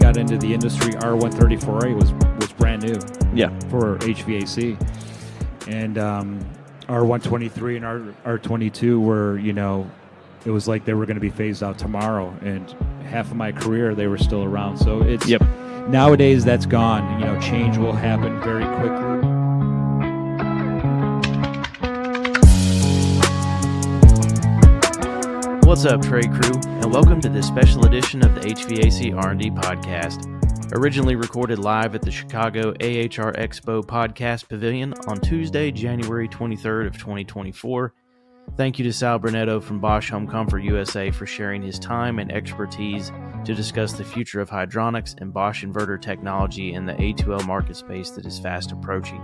got into the industry, R134A was brand new. Yeah. For HVAC, and R123 and R22 were, it was like they were going to be phased out tomorrow, and half of my career they were still around. So it's nowadays that's gone. Change will happen very quickly. What's up, trade crew, and welcome to this special edition of the HVAC R&D podcast. Originally recorded live at the Chicago AHR Expo Podcast Pavilion on Tuesday, January 23rd of 2024. Thank you to Sal Brunetto from Bosch Home Comfort USA for sharing his time and expertise to discuss the future of hydronics and Bosch inverter technology in the A2L market space that is fast approaching.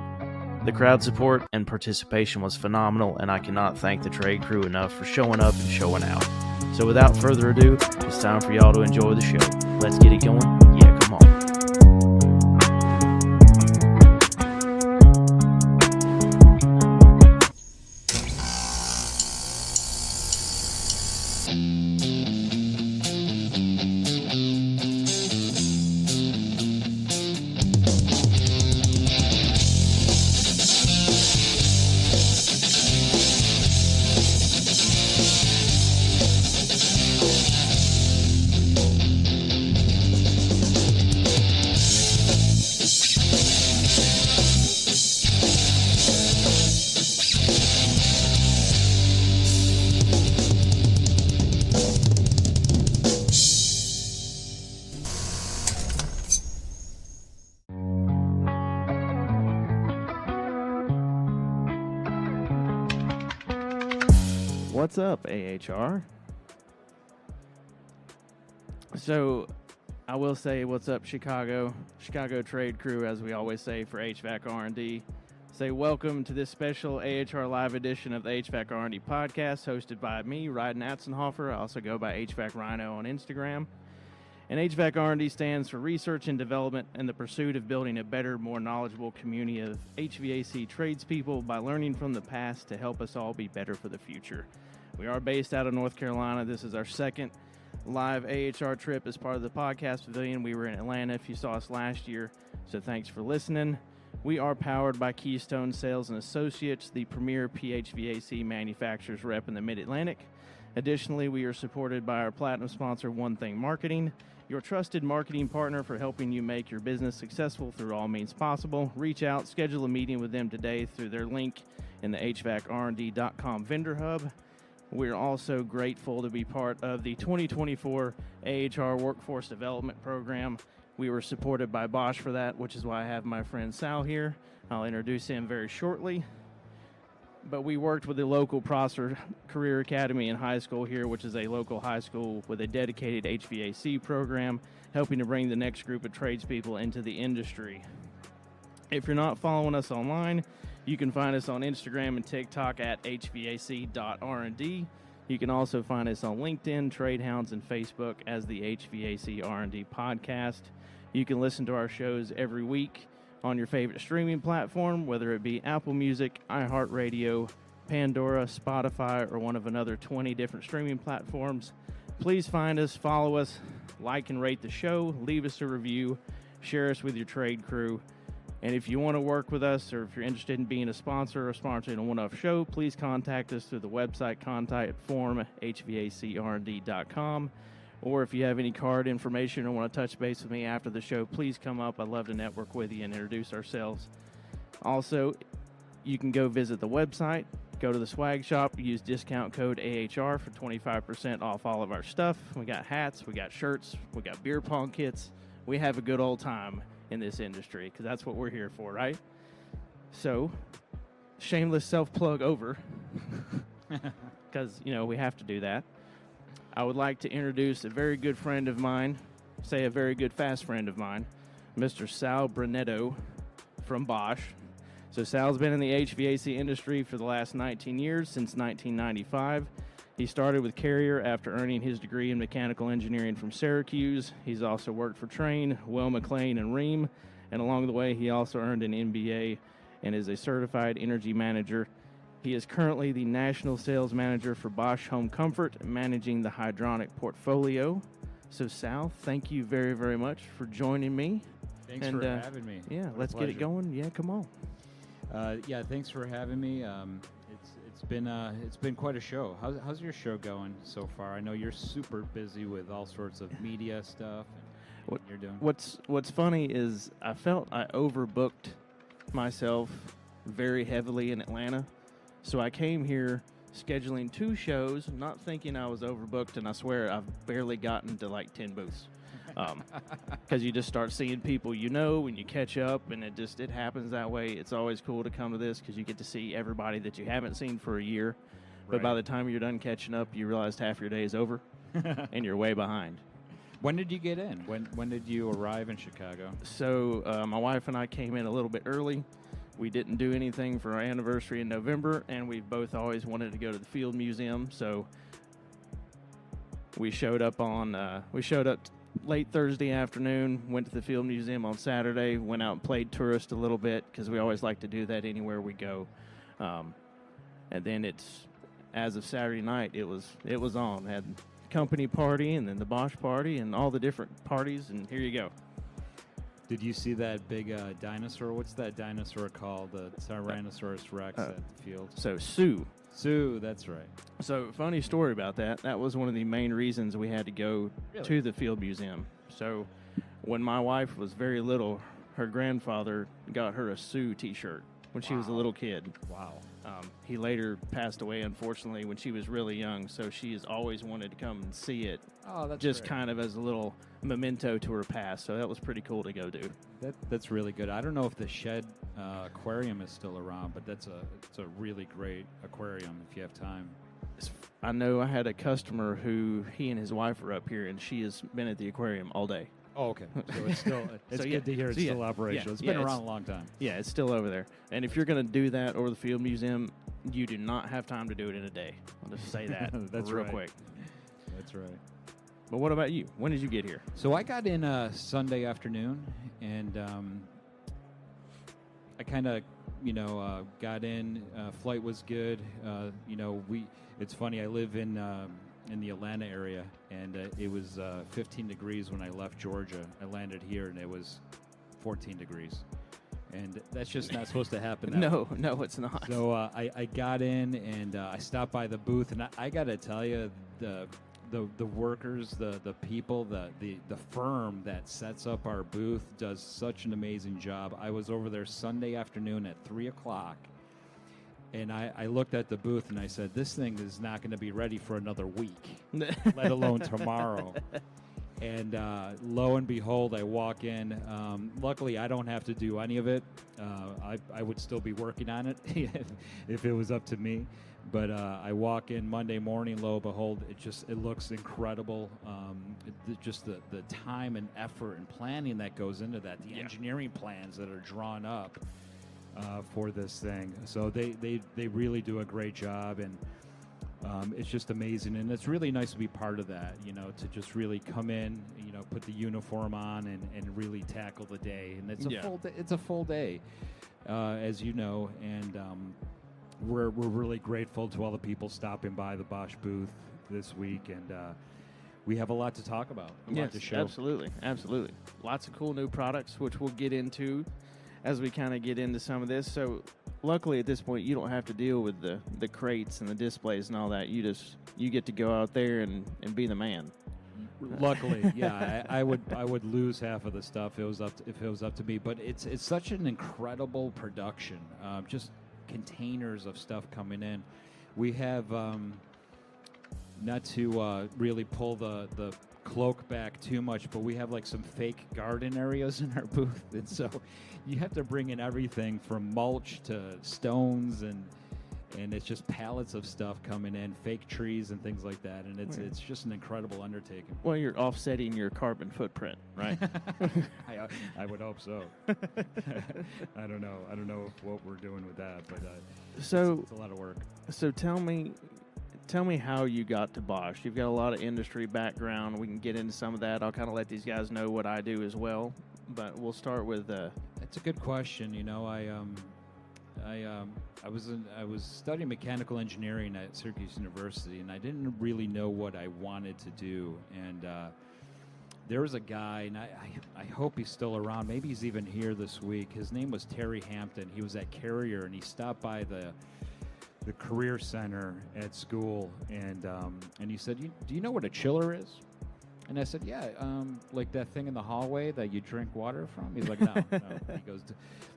The crowd support and participation was phenomenal, and I cannot thank the trade crew enough for showing up and showing out. So without further ado, it's time for y'all to enjoy the show. Let's get it going. Yeah, come on. What's up, AHR? So, I will say, what's up, Chicago trade crew, as we always say for HVAC R&D. Say welcome to this special AHR live edition of the HVAC R&D podcast, hosted by me, Rhydon Atzenhoffer. I also go by HVAC Rhino on Instagram. And HVAC R&D stands for Research and Development and the pursuit of building a better, more knowledgeable community of HVAC tradespeople by learning from the past to help us all be better for the future. We are based out of North Carolina. This is our second live AHR trip as part of the Podcast Pavilion. We were in Atlanta if you saw us last year, so thanks for listening. We are powered by Keystone Sales and Associates, the premier PHVAC manufacturers rep in the Mid-Atlantic. Additionally, we are supported by our platinum sponsor, One Thing Marketing, your trusted marketing partner for helping you make your business successful through all means possible. Reach out, schedule a meeting with them today through their link in the HVACRnd.com vendor hub. We're also grateful to be part of the 2024 AHR Workforce Development Program. We were supported by Bosch for that, which is why I have my friend Sal here. I'll introduce him very shortly. But we worked with the local Prosser Career Academy in high school here, which is a local high school with a dedicated HVAC program, helping to bring the next group of tradespeople into the industry. If you're not following us online, you can find us on Instagram and TikTok at hvac.rnd. You can also find us on LinkedIn, TradeHounds, and Facebook as the HVAC R&D Podcast. You can listen to our shows every week on your favorite streaming platform, whether it be Apple Music, iHeartRadio, Pandora, Spotify, or one of another 20 different streaming platforms. Please find us, follow us, like and rate the show, leave us a review, share us with your trade crew. And if you want to work with us, or if you're interested in being a sponsor or sponsoring a one-off show, please contact us through the website contact form, hvacrnd.com. Or if you have any card information or want to touch base with me after the show, please come up. I'd love to network with you and introduce ourselves. Also, you can go visit the website, go to the swag shop, use discount code AHR for 25% off all of our stuff. We got hats, we got shirts, we got beer pong kits. We have a good old time in this industry, because that's what we're here for, right? So, shameless self-plug over, because, we have to do that. I would like to introduce a very good friend of mine, a very good fast friend of mine, Mr. Sal Brunetto from Bosch. So Sal's been in the HVAC industry for the last 19 years, since 1995. He started with Carrier after earning his degree in mechanical engineering from Syracuse. He's also worked for Trane, Will McLean, and Rheem. And along the way, he also earned an MBA and is a certified energy manager. He is currently the National Sales Manager for Bosch Home Comfort, managing the hydronic portfolio. So Sal, thank you very, very much for joining me. Thanks for having me. Yeah, What a let's get it pleasure. going. Yeah, come on. Yeah, thanks for having me. It's been quite a show. How's your show going so far? I know you're super busy with all sorts of media stuff. And what you're doing? What's funny is I felt I overbooked myself very heavily in Atlanta, so I came here scheduling 2 shows, not thinking I was overbooked, and I swear I've barely gotten to like 10 booths. Because you just start seeing people when you catch up, and it happens that way. It's always cool to come to this because you get to see everybody that you haven't seen for a year. But by the time you're done catching up, you realize half your day is over, and you're way behind. When did you get in? When did you arrive in Chicago? So my wife and I came in a little bit early. We didn't do anything for our anniversary in November, and we both always wanted to go to the Field Museum. So we showed up late Thursday afternoon, went to the Field Museum on Saturday, went out and played tourist a little bit because we always like to do that anywhere we go. And then as of Saturday night, it was on. Had company party and then the Bosch party and all the different parties, and here you go. Did you see that big dinosaur? What's that dinosaur called? The Tyrannosaurus Rex at the field? So Sue, that's right. So funny story about that. That was one of the main reasons we had to go to the Field Museum. So when my wife was very little, her grandfather got her a Sue t-shirt when she was a little kid. Wow. He later passed away, unfortunately, when she was really young, so she has always wanted to come and see it. Oh, that's just great. kind of as a little memento to her past. So that was pretty cool to go do. That's really good. I don't know if the Shed aquarium is still around, but it's a really great aquarium if you have time. I know I had a customer who he and his wife are up here, and she has been at the aquarium all day. Oh, okay. So it's still good to hear it's still operational. It's been around a long time. Yeah, it's still over there. And if you're going to do that over the Field Museum, you do not have time to do it in a day. I'll just say that That's real right. quick. That's right. But what about you? When did you get here? So I got in Sunday afternoon, and I kind of, got in. Flight was good. It's funny. I live in the Atlanta area, and it was 15 degrees when I left Georgia. I landed here, and it was 14 degrees. And that's just not supposed to happen. No, it's not. So I got in, and I stopped by the booth, and I got to tell you, the workers, the people, the firm that sets up our booth does such an amazing job. I was over there Sunday afternoon at 3 o'clock, and I looked at the booth and I said, this thing is not going to be ready for another week, let alone tomorrow. And lo and behold, I walk in. Luckily, I don't have to do any of it. I would still be working on it if it was up to me. But I walk in Monday morning, lo and behold, it looks incredible. Just the time and effort and planning that goes into that, the engineering plans that are drawn up for this thing. So they really do a great job, and it's just amazing, and it's really nice to be part of that, to just really come in, put the uniform on and really tackle the day. And it's a full day, as you know, and we're really grateful to all the people stopping by the Bosch booth this week, and we have a lot to talk about, a lot to show. Absolutely. Lots of cool new products, which we'll get into as we kind of get into some of this. So luckily at this point, you don't have to deal with the crates and the displays and all that. You get to go out there and be the man. Luckily, yeah, I would lose half of the stuff if it was up to me. But it's such an incredible production. Just containers of stuff coming in. We have not to really pull the cloak back too much, but we have like some fake garden areas in our booth, and so you have to bring in everything from mulch to stones, and it's just pallets of stuff coming in, fake trees and things like that, and it's just an incredible undertaking. Well, you're offsetting your carbon footprint, right? I would hope so. I don't know what we're doing with that, but it's a lot of work. So tell me how you got to Bosch. You've got a lot of industry background. We can get into some of that. I'll kind of let these guys know what I do as well. But we'll start with. That's a good question. I was studying mechanical engineering at Syracuse University, and I didn't really know what I wanted to do. And there was a guy, and I hope he's still around. Maybe he's even here this week. His name was Terry Hampton. He was at Carrier, and he stopped by the career center at school, and he said, "Do you know what a chiller is?" And I said, "Yeah, like that thing in the hallway that you drink water from." He's like, "No." He goes,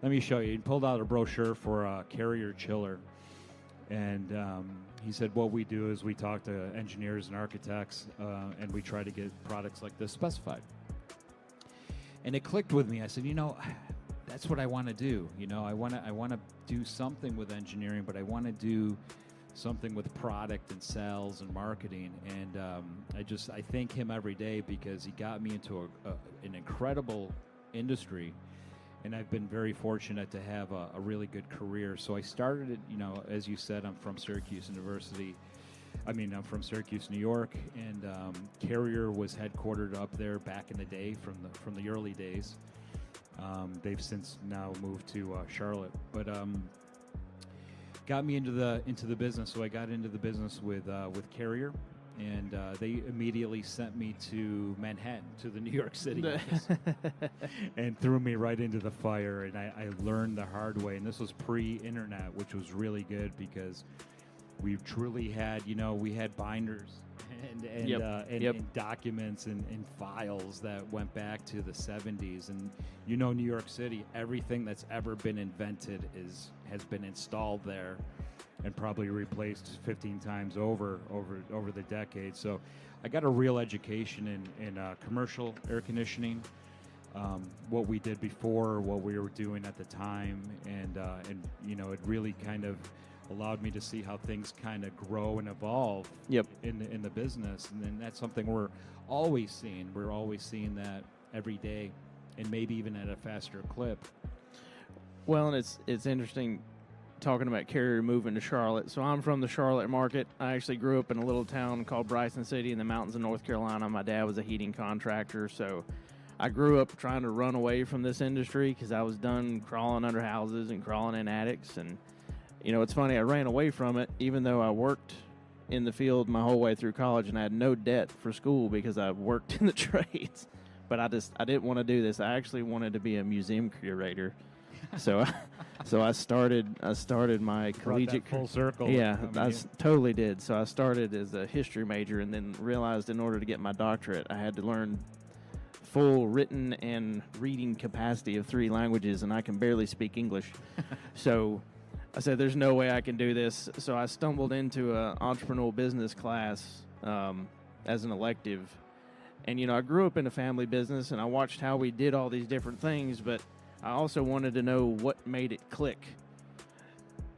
"Let me show you." He pulled out a brochure for a Carrier chiller, and he said, "What we do is we talk to engineers and architects, and we try to get products like this specified." And it clicked with me. I said, that's what I want to do. I want to do something with engineering, but I want to do something with product and sales and marketing. And I thank him every day because he got me into an incredible industry, and I've been very fortunate to have a really good career. So I started it, as you said, I'm from Syracuse University. I'm from Syracuse, New York, and Carrier was headquartered up there back in the day from the early days. They've since now moved to Charlotte, but got me into the business. So I got into the business with Carrier, and they immediately sent me to Manhattan, to the New York City office, and threw me right into the fire. And I learned the hard way. And this was pre-internet, which was really good because we truly had, we had binders and documents and files that went back to the 70s. And New York City, everything that's ever been invented has been installed there and probably replaced 15 times over the decades. So I got a real education in commercial air conditioning, what we did before, what we were doing at the time, and it really kind of allowed me to see how things kind of grow and evolve in the business. And then that's something we're always seeing. We're always seeing that every day, and maybe even at a faster clip. Well, and it's interesting talking about Carrier moving to Charlotte. So I'm from the Charlotte market. I actually grew up in a little town called Bryson City in the mountains of North Carolina. My dad was a heating contractor, so I grew up trying to run away from this industry because I was done crawling under houses and crawling in attics. And it's funny, I ran away from it, even though I worked in the field my whole way through college and I had no debt for school because I worked in the trades. But I didn't want to do this. I actually wanted to be a museum curator. So I started my collegiate full circle. Yeah, I totally did. So I started as a history major and then realized in order to get my doctorate, I had to learn full written and reading capacity of 3 languages, and I can barely speak English. So I said, there's no way I can do this. So I stumbled into an entrepreneurial business class as an elective. And, I grew up in a family business, and I watched how we did all these different things, but I also wanted to know what made it click.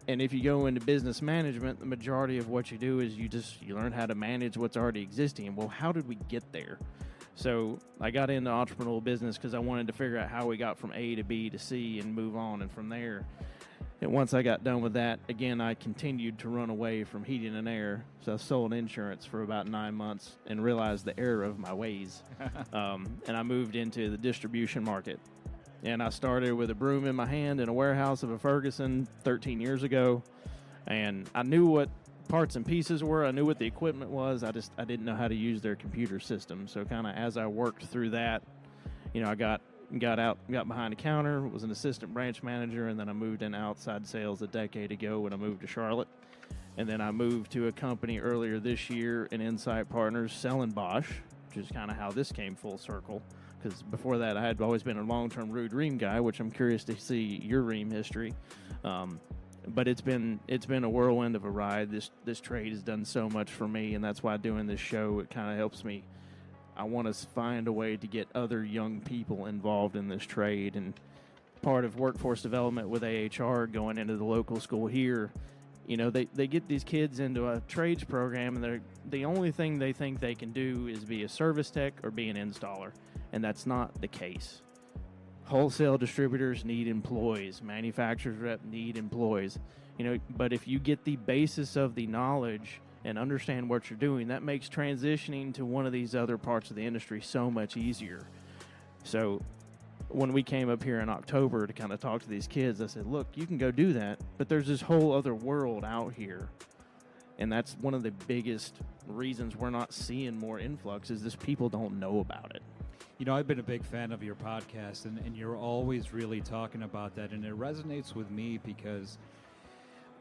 And if you go into business management, the majority of what you do is you learn how to manage what's already existing. Well, how did we get there? So I got into entrepreneurial business because I wanted to figure out how we got from A to B to C and move on. And from there, and once I got done with that, again, I continued to run away from heating and air. So I sold insurance for about 9 months and realized the error of my ways. And I moved into the distribution market. And I started with a broom in my hand in a warehouse of a Ferguson 13 years ago. And I knew what parts and pieces were. I knew what the equipment was. I didn't know how to use their computer system. So kind of as I worked through that, I got behind a counter, was an assistant branch manager, and then I moved in outside sales a decade ago when I moved to Charlotte. And then I moved to a company earlier this year in Insight Partners selling Bosch, which is kind of how this came full circle. Because before that, I had always been a long-term Ream guy, which I'm curious to see your Ream history. But it's been a whirlwind of a ride. This trade has done so much for me, and that's why doing this show, it kind of helps me. I want to find a way to get other young people involved in this trade. And part of workforce development with AHR going into the local school here, they get these kids into a trades program, and the only thing they think they can do is be a service tech or be an installer. And that's not the case. Wholesale distributors need employees. Manufacturers rep need employees. But if you get the basis of the knowledge and understand what you're doing, that makes transitioning to one of these other parts of the industry so much easier. So when we came up here in October to kind of talk to these kids, I said, look, you can go do that, but there's this whole other world out here. And that's one of the biggest reasons we're not seeing more influx is this people don't know about it. I've been a big fan of your podcast, and you're always really talking about that, and it resonates with me because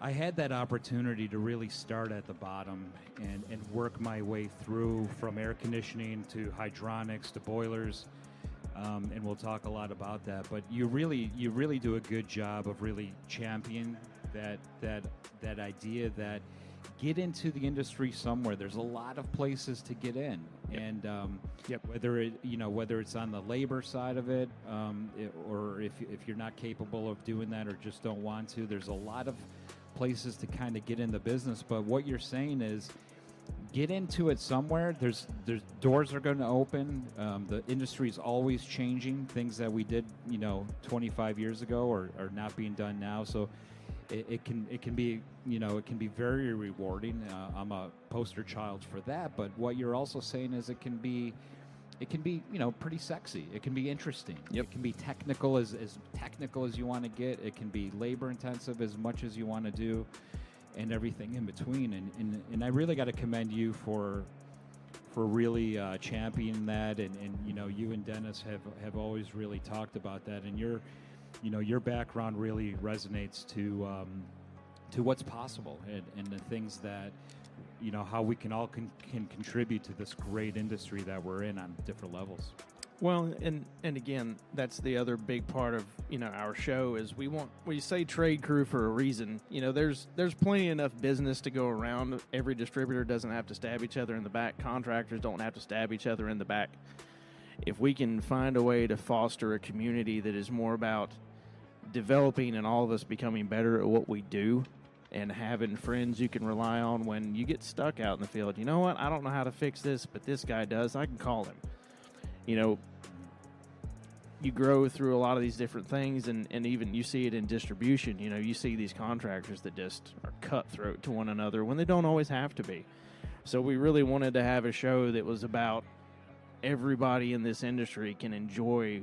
I had that opportunity to really start at the bottom and work my way through from air conditioning to hydronics to boilers, and we'll talk a lot about that. But you really do a good job of really championing that idea that get into the industry somewhere. There's a lot of places to get in, and whether it's on the labor side of it, or if you're not capable of doing that or just don't want to, there's a lot of places to kind of get in the business. But what you're saying is get into it somewhere. There's doors are going to open. The industry is always changing. Things that we did 25 years ago are not being done now. So it can be it can be very rewarding. I'm a poster child for that. But what you're also saying is it can be pretty sexy. It can be interesting. Yep. It can be technical as technical as you want to get. It can be labor intensive as much as you want to do, and everything in between. And I really got to commend you for really championing that. And you and Dennis have always really talked about that. And your background really resonates to what's possible and the things that how we can all can contribute to this great industry that we're in on different levels. Well, and again, that's the other big part of our show is we say trade crew for a reason. There's plenty enough business to go around. Every distributor doesn't have to stab each other in the back. Contractors don't have to stab each other in the back. If we can find a way to foster a community that is more about developing and all of us becoming better at what we do, and having friends you can rely on when you get stuck out in the field. You know what? I don't know how to fix this, but this guy does. I can call him. You grow through a lot of these different things, and even you see it in distribution. You see these contractors that just are cutthroat to one another when they don't always have to be. So we really wanted to have a show that was about everybody in this industry can enjoy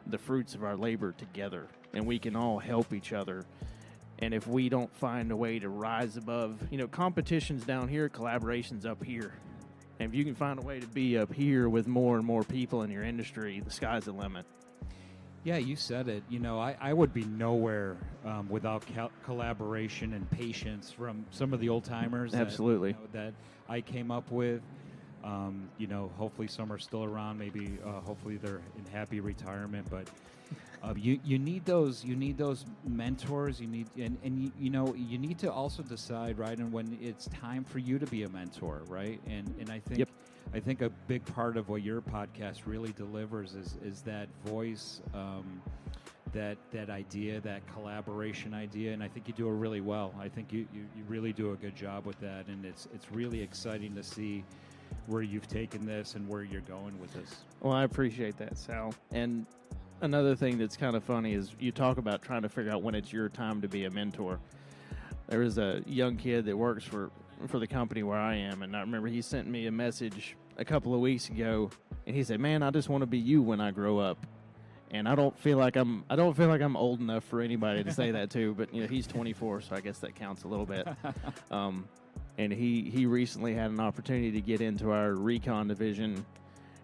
the fruits of our labor together, and we can all help each other. And if we don't find a way to rise above, competition's down here, collaboration's up here. And if you can find a way to be up here with more and more people in your industry, the sky's the limit. Yeah, you said it. I would be nowhere without collaboration and patience from some of the old timers. Absolutely. That I came up with. Hopefully some are still around. Maybe hopefully they're in happy retirement. But you need those mentors. You need you need to also decide, right, and when it's time for you to be a mentor, right? And I think I think a big part of what your podcast really delivers is that voice, that idea, that collaboration idea, and I think you do it really well. I think you really do a good job with that, and it's really exciting to see where you've taken this and where you're going with this. Well, I appreciate that, Sal. And another thing that's kind of funny is you talk about trying to figure out when it's your time to be a mentor. There is a young kid that works for the company where I am, and I remember he sent me a message a couple of weeks ago, and he said, "Man, I just want to be you when I grow up." And I don't feel like I'm old enough for anybody to say that to, but he's 24, so I guess that counts a little bit. And he recently had an opportunity to get into our recon division.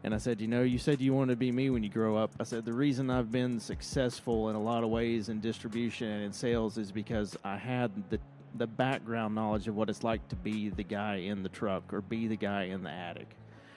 And I said, you said you want to be me when you grow up. I said, the reason I've been successful in a lot of ways in distribution and in sales is because I had the background knowledge of what it's like to be the guy in the truck or be the guy in the attic.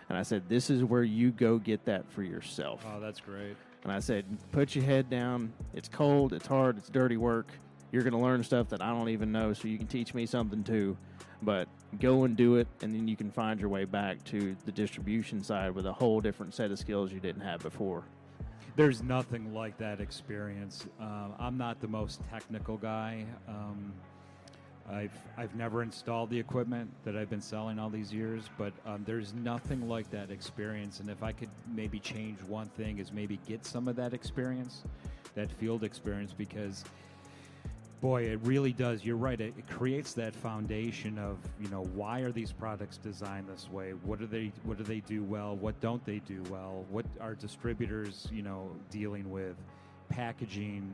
And I said, this is where you go get that for yourself. Oh, that's great. And I said, put your head down. It's cold, it's hard, it's dirty work. You're going to learn stuff that I don't even know, so you can teach me something too. But go and do it, and then you can find your way back to the distribution side with a whole different set of skills you didn't have before. There's nothing like that experience. I'm not the most technical guy. I've never installed the equipment that I've been selling all these years, but there's nothing like that experience. And if I could maybe change one thing, is maybe get some of that experience, that field experience, because boy, it really does. You're right. It creates that foundation of, why are these products designed this way? What do they do well? What don't they do well? What are distributors, dealing with? Packaging,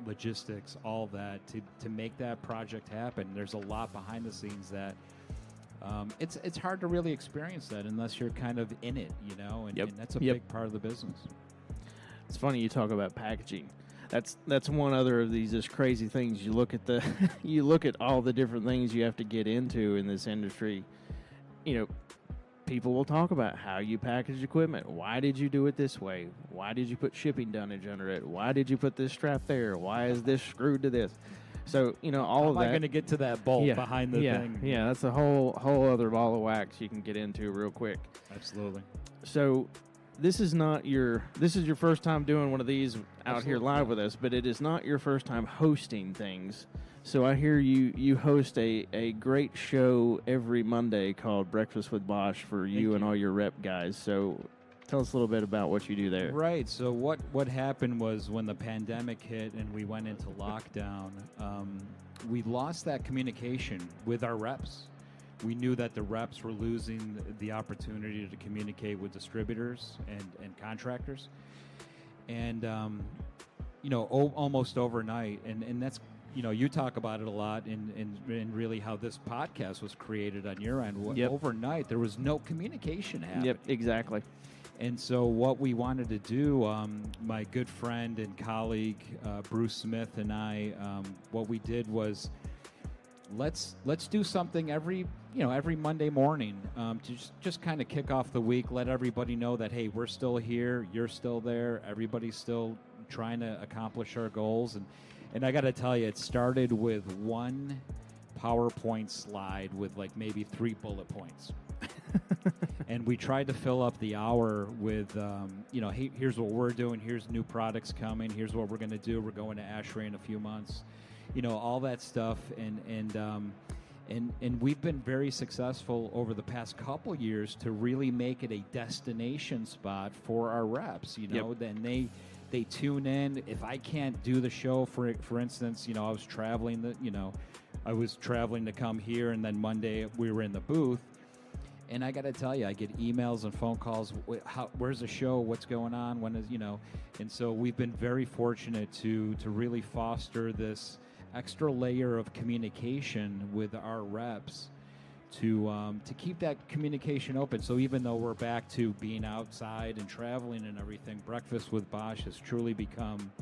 logistics, all that to make that project happen. There's a lot behind the scenes that It's hard to really experience that unless you're kind of in it, you know, and that's a big part of the business. It's funny you talk about packaging. That's one other of these just crazy things. You look at you look at all the different things you have to get into in this industry. You know, people will talk about how you package equipment. Why did you do it this way? Why did you put shipping dunnage under it? Why did you put this strap there? Why is this screwed to this? So, you know, all of that. I'm going to get to that bolt behind the thing. Yeah, that's a whole other ball of wax you can get into real quick. Absolutely. So, this is your first time doing one of these out here live with us, but it is not your first time hosting things. So I hear you host a great show every Monday called Breakfast with Bosch for you and all your rep guys. So tell us a little bit about what you do there. Right. So what happened was when the pandemic hit and we went into lockdown, we lost that communication with our reps. We knew that the reps were losing the opportunity to communicate with distributors and contractors. And, you know, almost overnight, and that's, you know, you talk about it a lot in really how this podcast was created on your end. Overnight, there was no communication happening. Yep, exactly. And so what we wanted to do, my good friend and colleague, Bruce Smith and I, what we did was let's do something every Monday morning to just kind of kick off the week, let everybody know that, hey, we're still here, you're still there, everybody's still trying to accomplish our goals. And I got to tell you, it started with one PowerPoint slide with like maybe 3 bullet points. And we tried to fill up the hour with, hey, here's what we're doing, here's new products coming, here's what we're going to do, we're going to ASHRAE in a few months, you know, all that stuff. And we've been very successful over the past couple years to really make it a destination spot for our reps. You know, then they tune in. If I can't do the show, for instance, you know, I was traveling to come here, and then Monday we were in the booth. And I got to tell you, I get emails and phone calls. Where's the show? What's going on? When is, you know? And so we've been very fortunate to really foster this extra layer of communication with our reps to keep that communication open. So even though we're back to being outside and traveling and everything, Breakfast with Bosch has truly become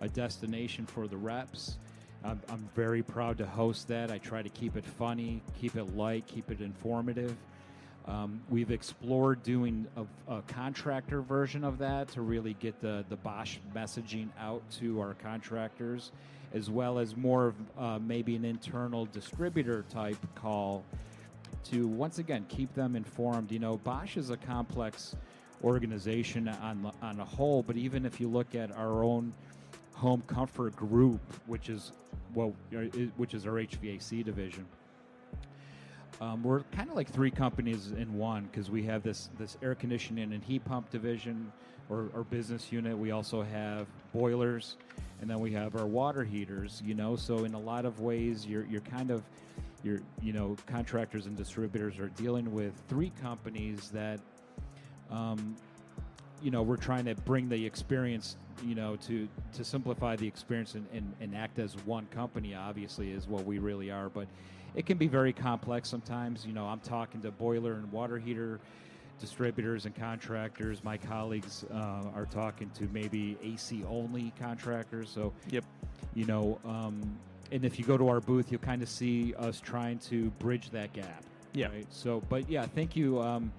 a destination for the reps. I'm very proud to host that. I try to keep it funny, keep it light, keep it informative. We've explored doing a contractor version of that to really get the Bosch messaging out to our contractors, as well as more of maybe an internal distributor type call to once again keep them informed. You know, Bosch is a complex organization on a whole, but even if you look at our own home comfort group, which is our HVAC division, we're kind of like 3 companies in one, because we have this air conditioning and heat pump division or business unit. We also have boilers, and then we have our water heaters. You know, so in a lot of ways, you're contractors and distributors are dealing with 3 companies that, we're trying to bring the experience, to simplify the experience and act as one company, obviously, is what we really are. But it can be very complex sometimes. You know, I'm talking to boiler and water heater distributors and contractors. My colleagues are talking to maybe AC only contractors. So, and if you go to our booth, you'll kind of see us trying to bridge that gap. Yeah. Right? So, but yeah, thank you.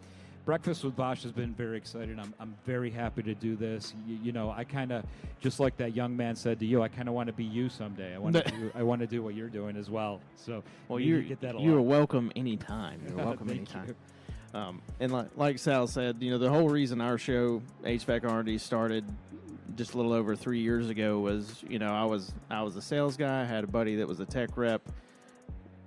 Breakfast with Bosch has been very exciting. I'm very happy to do this. I kind of, just like that young man said to you, I kind of want to be you someday. I want to do what you're doing as well. So, well, you get that a lot. You're welcome anytime. You're welcome anytime. And like Sal said, the whole reason our show HVAC R&D started just a little over 3 years ago was, I was a sales guy. I had a buddy that was a tech rep.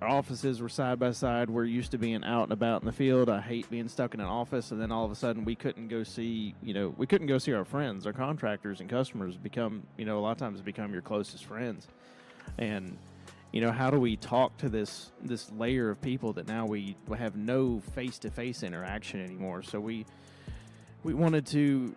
Our offices were side by side. We're used to being out and about in the field. I hate being stuck in an office, and then all of a sudden we couldn't go see our friends, our contractors and customers become, a lot of times become your closest friends. And, how do we talk to this layer of people that now we have no face-to-face interaction anymore? So we we wanted to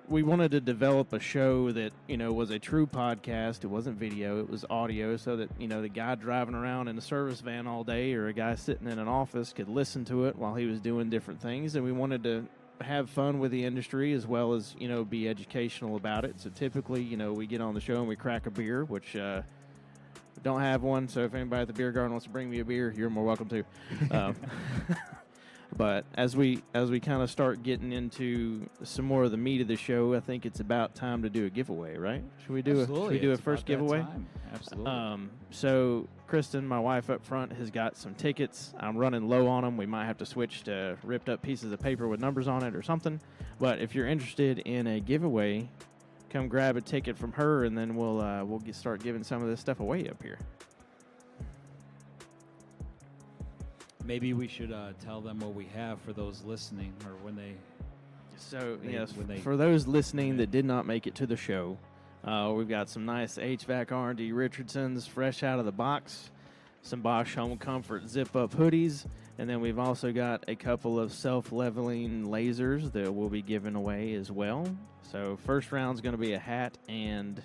develop a show that, was a true podcast. It wasn't video, it was audio, so that, the guy driving around in a service van all day or a guy sitting in an office could listen to it while he was doing different things. And we wanted to have fun with the industry as well as, be educational about it. So typically, we get on the show and we crack a beer, which don't have one. So if anybody at the beer garden wants to bring me a beer, you're more welcome to. But as we kind of start getting into some more of the meat of the show, I think it's about time to do a giveaway, right? Should we do a first giveaway? Absolutely. So Kristen, my wife up front, has got some tickets. I'm running low on them. We might have to switch to ripped up pieces of paper with numbers on it or something. But if you're interested in a giveaway, come grab a ticket from her, and then we'll start giving some of this stuff away up here. Maybe we should tell them what we have for those listening, or when they. So yes, for those listening that did not make it to the show, we've got some nice HVAC R&D Richardsons fresh out of the box, some Bosch Home Comfort zip-up hoodies, and then we've also got a couple of self-leveling lasers that we'll be giving away as well. So first round's going to be a hat and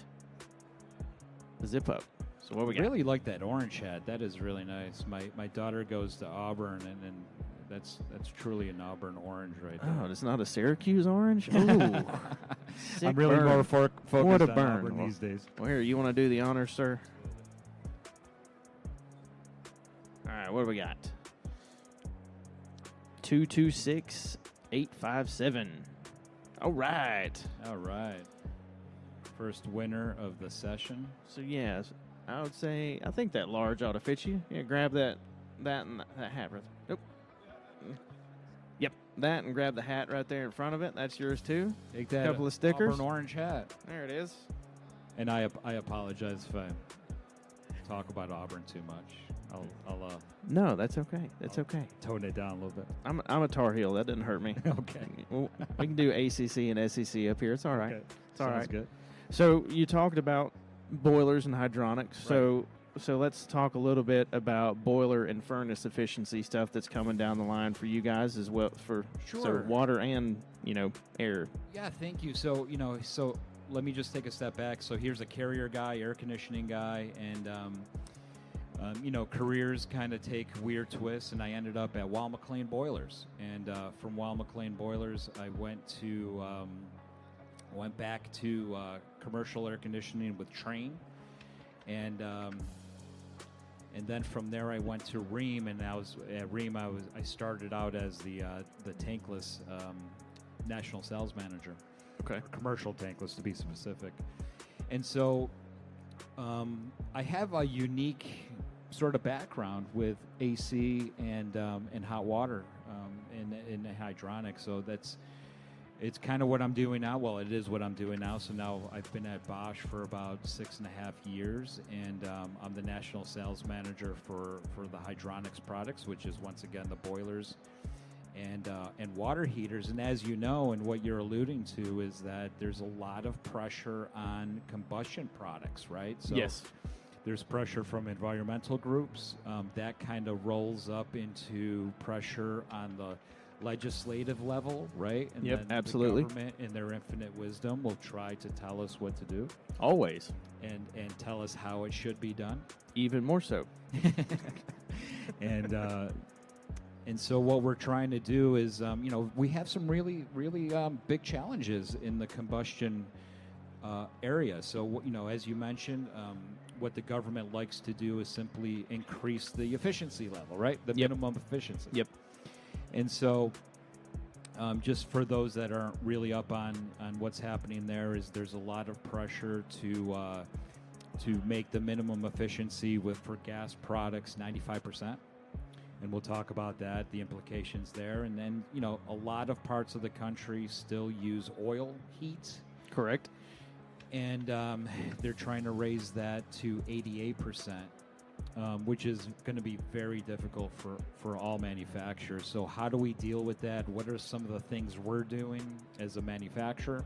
a zip-up. So what we got? I really like that orange hat. That is really nice. My daughter goes to Auburn, and that's truly an Auburn orange right there. Oh, it's not a Syracuse orange? Ooh. I'm really burn. more focused What a on burn. Auburn these days. Well, here, you want to do the honors, sir? All right, what do we got? 226857. All right. All right. First winner of the session. So, yes, I would say, I think that large ought to fit you. Yeah, grab that and that hat right there. Nope. Yep, that, and grab the hat right there in front of it. That's yours, too. Take that. Couple of stickers. Auburn orange hat. There it is. And I apologize if I talk about Auburn too much. I'll No, that's okay. That's okay. tone it down a little bit. I'm a Tar Heel. That didn't hurt me. Okay. Well, we can do ACC and SEC up here. It's all right. Okay. It's all Sounds right. good. So you talked about boilers and hydronics. So let's talk a little bit about boiler and furnace efficiency stuff that's coming down the line for you guys as well, for Sure. water and air. Yeah, thank you. So let me just take a step back. So here's a carrier guy, air conditioning guy, and careers kind of take weird twists, and I ended up at Wall McLean Boilers. And from Wall McLean Boilers, I went back to commercial air conditioning with Trane, and then from there I went to Rheem, and I was at Rheem. I started out as the tankless National Sales Manager. Okay. Commercial tankless, to be specific. And so I have a unique sort of background with AC and hot water in hydronics. So it's kind of what I'm doing now. Well, it is what I'm doing now. So now I've been at Bosch for about 6.5 years, and I'm the National Sales Manager for the hydronics products, which is once again the boilers and water heaters. And as you know, and what you're alluding to, is that there's a lot of pressure on combustion products, right? So yes. There's pressure from environmental groups. That kind of rolls up into pressure on the legislative level, right? And yep, then absolutely. The government, in their infinite wisdom, will try to tell us what to do. Always. And tell us how it should be done. Even more so. And so what we're trying to do is, we have some really, really big challenges in the combustion area. So, as you mentioned, what the government likes to do is simply increase the efficiency level, right? The minimum efficiency. Yep. And so, just for those that aren't really up on what's happening there's a lot of pressure to make the minimum efficiency for gas products 95%. And we'll talk about that, the implications there. And then, a lot of parts of the country still use oil heat. Correct. And they're trying to raise that to 88%, which is going to be very difficult for all manufacturers. So how do we deal with that? What are some of the things we're doing as a manufacturer?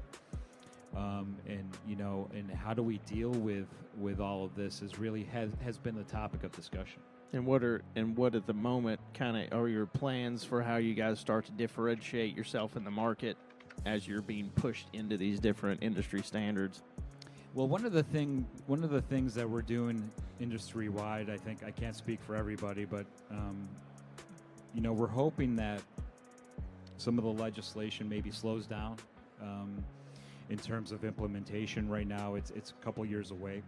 And how do we deal with all of this has been the topic of discussion. And what at the moment kind of are your plans for how you guys start to differentiate yourself in the market as you're being pushed into these different industry standards? Well, one of the things that we're doing industry wide, I think I can't speak for everybody, but we're hoping that some of the legislation maybe slows down in terms of implementation. Right now, it's a couple years away,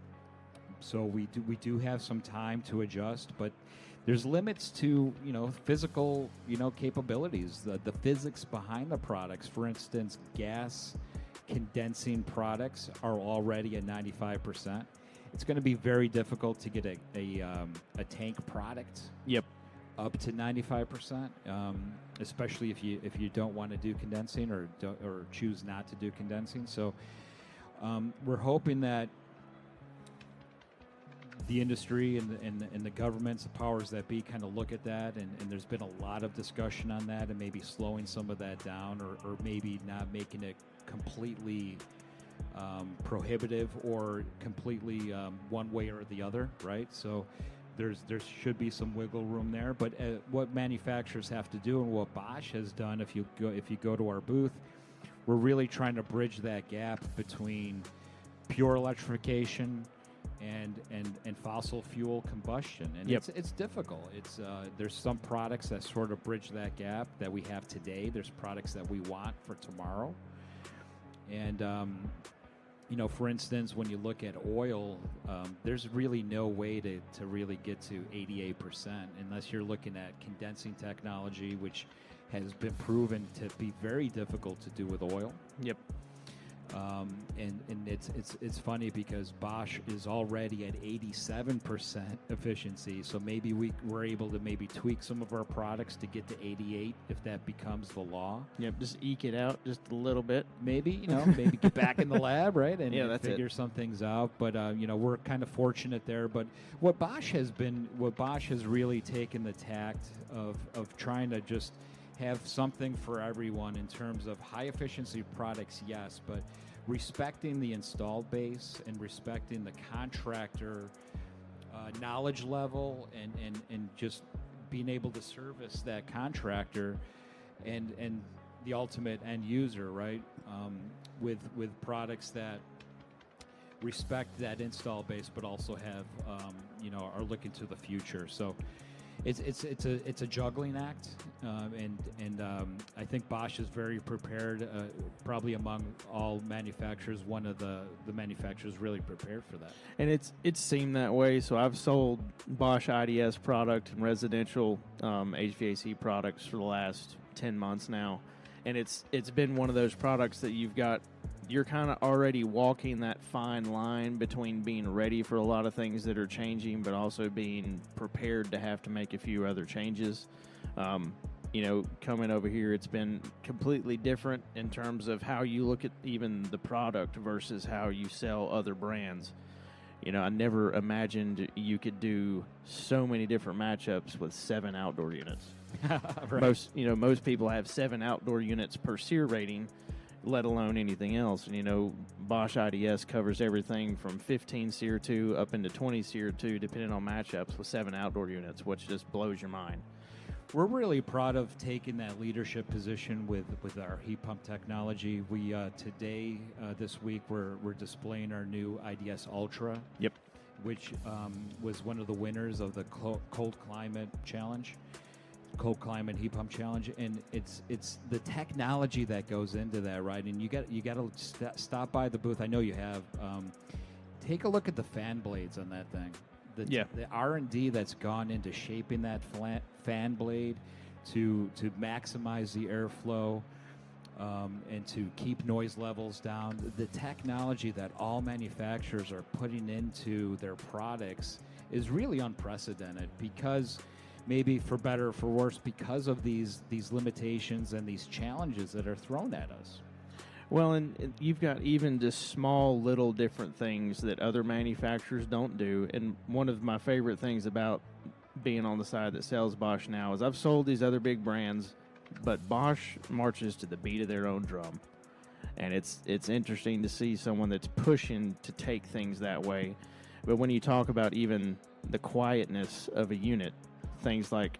so we do have some time to adjust, but there's limits to physical capabilities, the physics behind the products. For instance, gas condensing products are already at 95%. It's going to be very difficult to get a tank product up to 95%, especially if you don't want to do condensing or choose not to do condensing. So we're hoping that the industry and the governments, the powers that be, kind of look at that, and there's been a lot of discussion on that, and maybe slowing some of that down, or maybe not making it completely prohibitive or completely one way or the other, right? So there should be some wiggle room there. But what manufacturers have to do, and what Bosch has done, if you go to our booth, we're really trying to bridge that gap between pure electrification and fossil fuel combustion, and it's difficult. There's some products that sort of bridge that gap that we have today. There's products that we want for tomorrow, and for instance, when you look at oil, there's really no way to really get to 88% unless you're looking at condensing technology, which has been proven to be very difficult to do with oil. And it's funny because Bosch is already at 87% efficiency, so maybe we're able to maybe tweak some of our products to get to 88 if that becomes the law. Just eke it out just a little bit. Maybe maybe get back in the lab, right, and figure it. some things out. But we're kind of fortunate there. But what Bosch has really taken the tact of trying to just have something for everyone in terms of high efficiency products, yes, but respecting the installed base and respecting the contractor knowledge level and just being able to service that contractor and the ultimate end user, right? With products that respect that install base, but also have are looking to the future. So it's a juggling act, and I think Bosch is very prepared. Probably among all manufacturers, one of the manufacturers really prepared for that. And it's seemed that way. So I've sold Bosch IDS product and residential HVAC products for the last 10 months now, and it's been one of those products that you're kind of already walking that fine line between being ready for a lot of things that are changing, but also being prepared to have to make a few other changes. Coming over here, it's been completely different in terms of how you look at even the product versus how you sell other brands. I never imagined you could do so many different matchups with 7 outdoor units. Right. Most people have 7 outdoor units per SEER rating, let alone anything else. And Bosch IDS covers everything from 15 SEER 2 up into 20 SEER 2, depending on matchups, with 7 outdoor units, which just blows your mind. We're really proud of taking that leadership position with our heat pump technology. We today, this week, we're displaying our new IDS Ultra, which was one of the winners of the Cold Climate Heat Pump Challenge, and it's the technology that goes into that, right? And you got to stop by the booth. I know you have. Take a look at the fan blades on that thing. The R&D that's gone into shaping that fan blade to maximize the airflow and to keep noise levels down. The technology that all manufacturers are putting into their products is really unprecedented, because maybe for better or for worse, because of these limitations and these challenges that are thrown at us. Well, and you've got even just small little different things that other manufacturers don't do. And one of my favorite things about being on the side that sells Bosch now is I've sold these other big brands, but Bosch marches to the beat of their own drum. And it's interesting to see someone that's pushing to take things that way. But when you talk about even the quietness of a unit, things like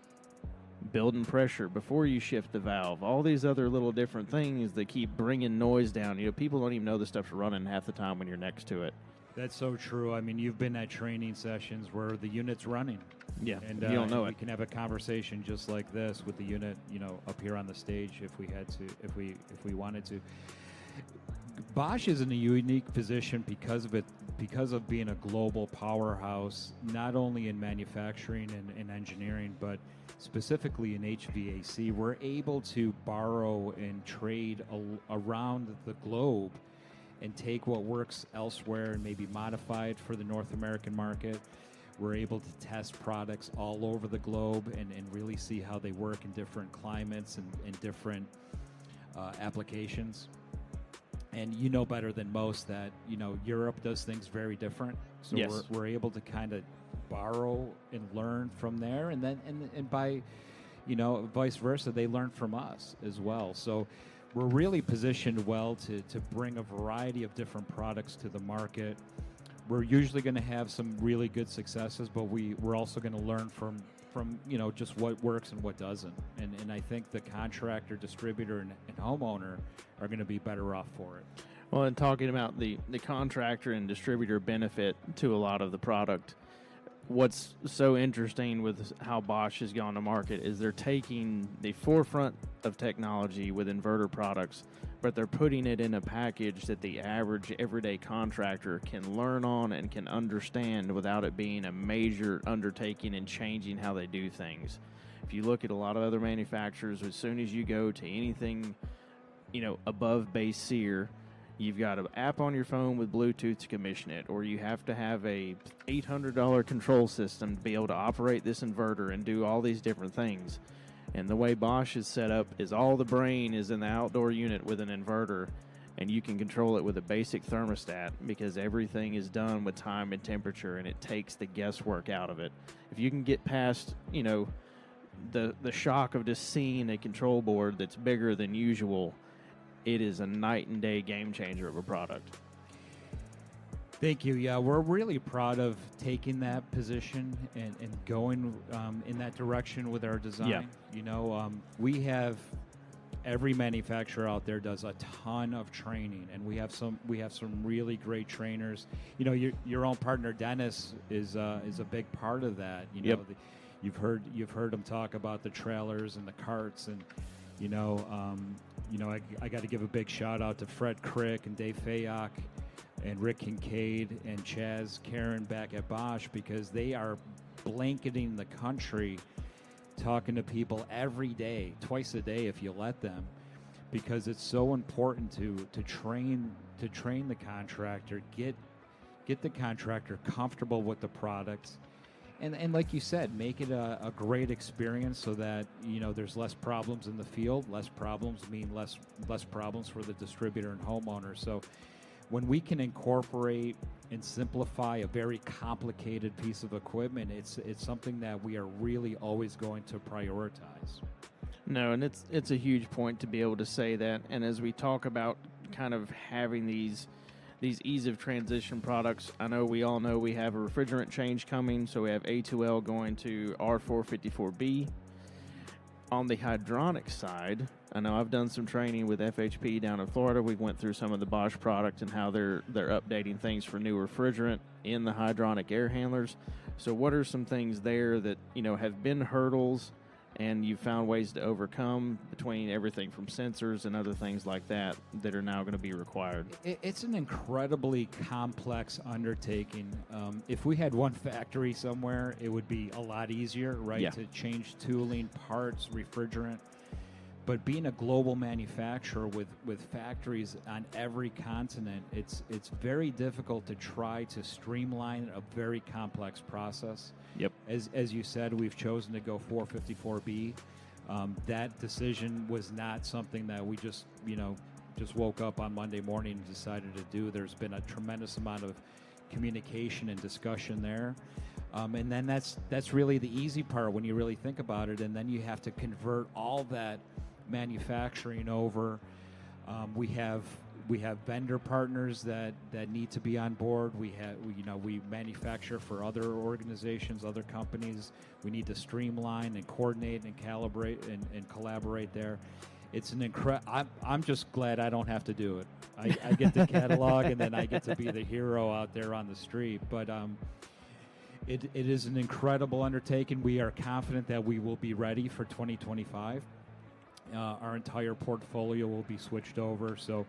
building pressure before you shift the valve, all these other little different things that keep bringing noise down. People don't even know the stuff's running half the time when you're next to it. That's so true. I mean, you've been at training sessions where the unit's running. Yeah, and you don't know we it. can have a conversation just like this with the unit, up here on the stage if we had to, if we wanted to. Bosch is in a unique position because of being a global powerhouse, not only in manufacturing and engineering, but specifically in HVAC. We're able to borrow and trade around the globe and take what works elsewhere and maybe modify it for the North American market. We're able to test products all over the globe and really see how they work in different climates and different applications. And you know better than most that, Europe does things very different. So yes. we're able to kind of borrow and learn from there. And then and by, vice versa, they learn from us as well. So we're really positioned well to bring a variety of different products to the market. We're usually going to have some really good successes, but we're also going to learn from just what works and what doesn't. And I think the contractor, distributor, and homeowner are going to be better off for it. Well, and talking about the contractor and distributor benefit to a lot of the product, what's so interesting with how Bosch has gone to market is they're taking the forefront of technology with inverter products, but they're putting it in a package that the average everyday contractor can learn on and can understand without it being a major undertaking and changing how they do things. If you look at a lot of other manufacturers, as soon as you go to anything, above base SEER, you've got an app on your phone with Bluetooth to commission it, or you have to have a $800 control system to be able to operate this inverter and do all these different things. And the way Bosch is set up is all the brain is in the outdoor unit with an inverter, and you can control it with a basic thermostat because everything is done with time and temperature, and it takes the guesswork out of it. If you can get past, the shock of just seeing a control board that's bigger than usual, it is a night and day game changer of a product. Thank you. Yeah, we're really proud of taking that position and going in that direction with our design. Yeah. We have every manufacturer out there does a ton of training, and we have some really great trainers. Your own partner Dennis is a big part of that. Yep. You've heard him talk about the trailers and the carts, and I got to give a big shout out to Fred Crick and Dave Fayok and Rick Kincaid and Chaz Karen back at Bosch, because they are blanketing the country, talking to people every day, twice a day if you let them, because it's so important to train the contractor, get the contractor comfortable with the products, and like you said, make it a great experience so that there's less problems in the field. Less problems mean less problems for the distributor and homeowner. So when we can incorporate and simplify a very complicated piece of equipment, it's something that we are really always going to prioritize. No, and it's a huge point to be able to say that. And as we talk about kind of having these ease of transition products, I know we all know we have a refrigerant change coming, so we have A2L going to R454B. On the hydronic side, I know I've done some training with FHP down in Florida. We went through some of the Bosch product and how they're updating things for new refrigerant in the hydronic air handlers. So what are some things there that have been hurdles and you've found ways to overcome between everything from sensors and other things like that are now going to be required? It's an incredibly complex undertaking. If we had one factory somewhere, it would be a lot easier, right? Yeah. To change tooling, parts, refrigerant. But being a global manufacturer with factories on every continent, it's very difficult to try to streamline a very complex process. Yep. As you said, we've chosen to go 454B. That decision was not something that we just woke up on Monday morning and decided to do. There's been a tremendous amount of communication and discussion there. And then that's really the easy part when you really think about it. And then you have to convert all that manufacturing over. We have we have vendor partners that need to be on board. We manufacture for other organizations, other companies. We need to streamline and coordinate and calibrate and collaborate there. It's an I'm just glad I don't have to do it. I get the catalog and then I get to be the hero out there on the street. But it is an incredible undertaking. We are confident that we will be ready for 2025. Our entire portfolio will be switched over, so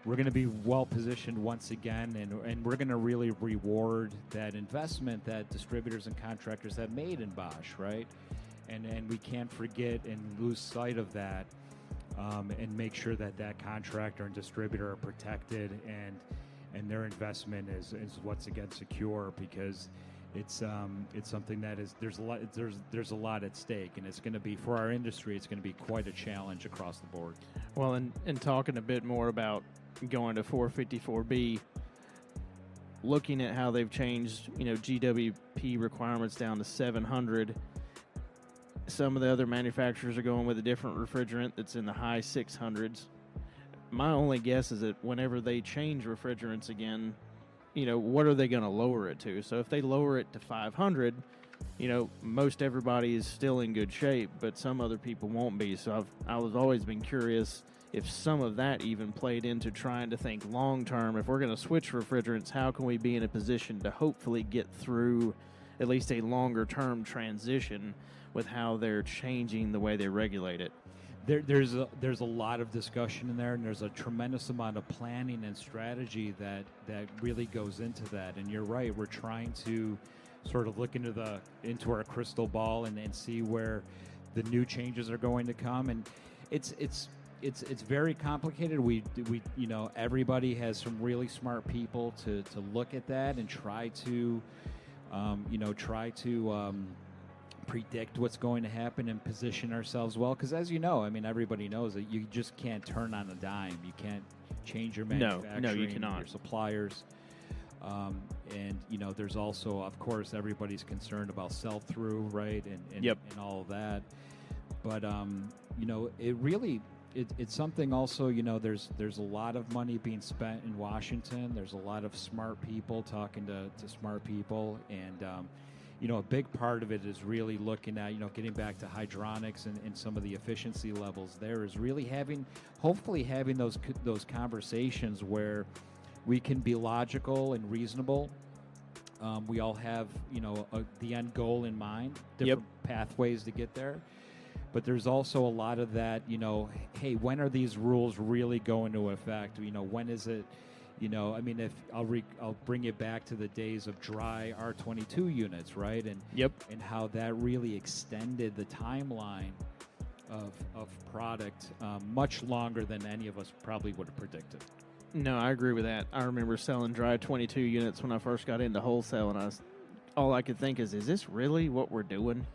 we're going to be well positioned once again, and we're going to really reward that investment that distributors and contractors have made in Bosch, right? And we can't forget and lose sight of that, and make sure that contractor and distributor are protected and their investment is once again secure, because it's something that is there's a lot at stake, and it's going to be, for our industry, it's going to be quite a challenge across the board. Well, and talking a bit more about going to 454B, looking at how they've changed, GWP requirements down to 700. Some of the other manufacturers are going with a different refrigerant that's in the high 600s. My only guess is that whenever they change refrigerants again, what are they going to lower it to? So if they lower it to 500, most everybody is still in good shape, but some other people won't be. So I was always been curious if some of that even played into trying to think long term. If we're going to switch refrigerants, how can we be in a position to hopefully get through at least a longer term transition with how they're changing the way they regulate it? There's a lot of discussion in there, and there's a tremendous amount of planning and strategy that really goes into that. And you're right, we're trying to sort of look into our crystal ball and see where the new changes are going to come. And it's very complicated. We everybody has some really smart people to look at that and try to predict what's going to happen and position ourselves well, because as everybody knows that you just can't turn on a dime. You can't change your manufacturing, no, you cannot. Your suppliers, and there's also, of course, everybody's concerned about sell-through, right, and all of that. But it really it's something also. There's a lot of money being spent in Washington. There's a lot of smart people talking to smart people, and a big part of it is really looking at, getting back to hydronics and some of the efficiency levels there, is really hopefully having those conversations where we can be logical and reasonable. We all have, the end goal in mind, different pathways to get there. But there's also a lot of that, hey, when are these rules really going to affect? When is it? If I'll bring it back to the days of dry R22 units, right? And how that really extended the timeline of product much longer than any of us probably would have predicted. No, I agree with that. I remember selling dry 22 units when I first got into wholesale, and all I could think is this really what we're doing?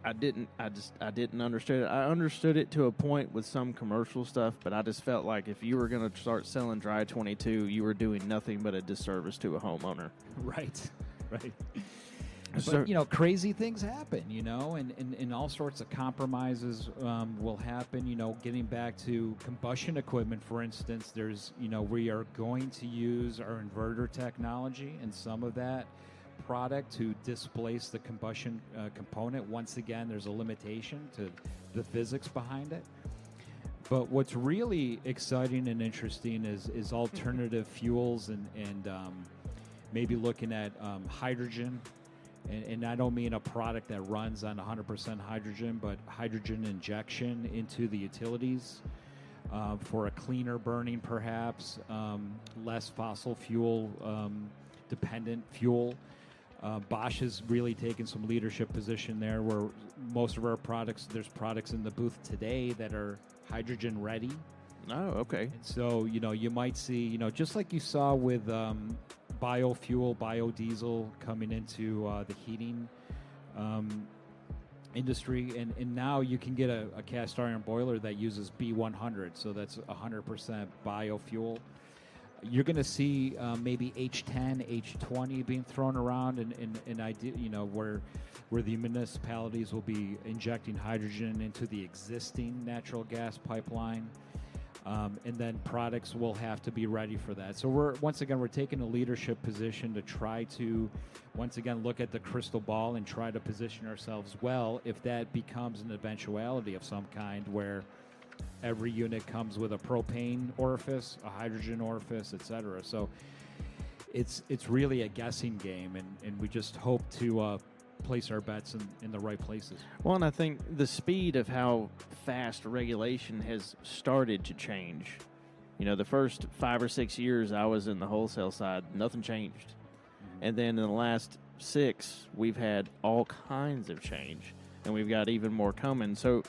I didn't understand it. I understood it to a point with some commercial stuff, but I just felt like if you were going to start selling dry 22, you were doing nothing but a disservice to a homeowner. Right. So, but, crazy things happen, and all sorts of compromises will happen, getting back to combustion equipment, for instance. There's, we are going to use our inverter technology and some of that product to displace the combustion component. Once again, there's a limitation to the physics behind it. But what's really exciting and interesting is alternative fuels and maybe looking at hydrogen. And I don't mean a product that runs on 100% hydrogen, but hydrogen injection into the utilities for a cleaner burning, perhaps, less fossil fuel dependent fuel. Bosch has really taken some leadership position there, where most of our products, there's products in the booth today that are hydrogen ready. Oh, okay. And so, you might see, just like you saw with biofuel, biodiesel coming into the heating industry, and now you can get a cast iron boiler that uses B100, so that's 100% biofuel. You're going to see maybe H10, H20 being thrown around, and idea, where the municipalities will be injecting hydrogen into the existing natural gas pipeline. And then products will have to be ready for that. So we're taking a leadership position to try to, once again, look at the crystal ball and try to position ourselves well if that becomes an eventuality of some kind where every unit comes with a propane orifice, a hydrogen orifice, etc. So it's really a guessing game, and we just hope to place our bets in the right places. Well, and I think the speed of how fast regulation has started to change. You know, the first 5 or 6 years I was in the wholesale side, nothing changed. And then in the last 6, we've had all kinds of change, and we've got even more coming. So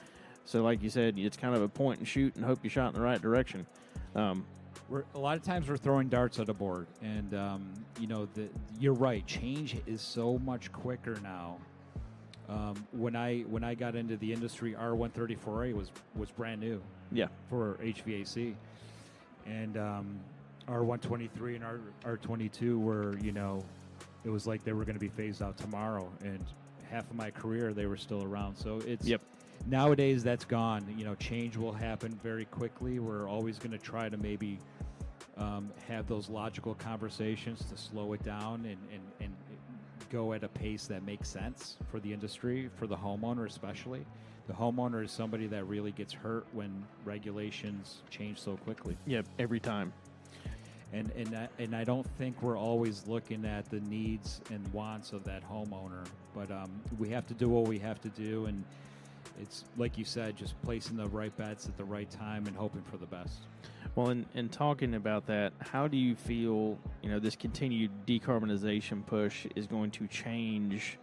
like you said, it's kind of a point and shoot and hope you shot in the right direction. A lot of times we're throwing darts at a board, and you're right. Change is so much quicker now. When I got into the industry, R134A was brand new. Yeah. For HVAC, and R123 and R22 were, it was like they were going to be phased out tomorrow, and half of my career they were still around. So it's nowadays that's gone. Change will happen very quickly. We're always going to try to maybe have those logical conversations to slow it down and go at a pace that makes sense for the industry, for the homeowner especially. The homeowner is somebody that really gets hurt when regulations change so quickly. Yep, every time. And I don't think we're always looking at the needs and wants of that homeowner, but we have to do what we have to do, and it's like you said, just placing the right bets at the right time and hoping for the best. Well, in talking about that, how do you feel, this continued decarbonization push is going to change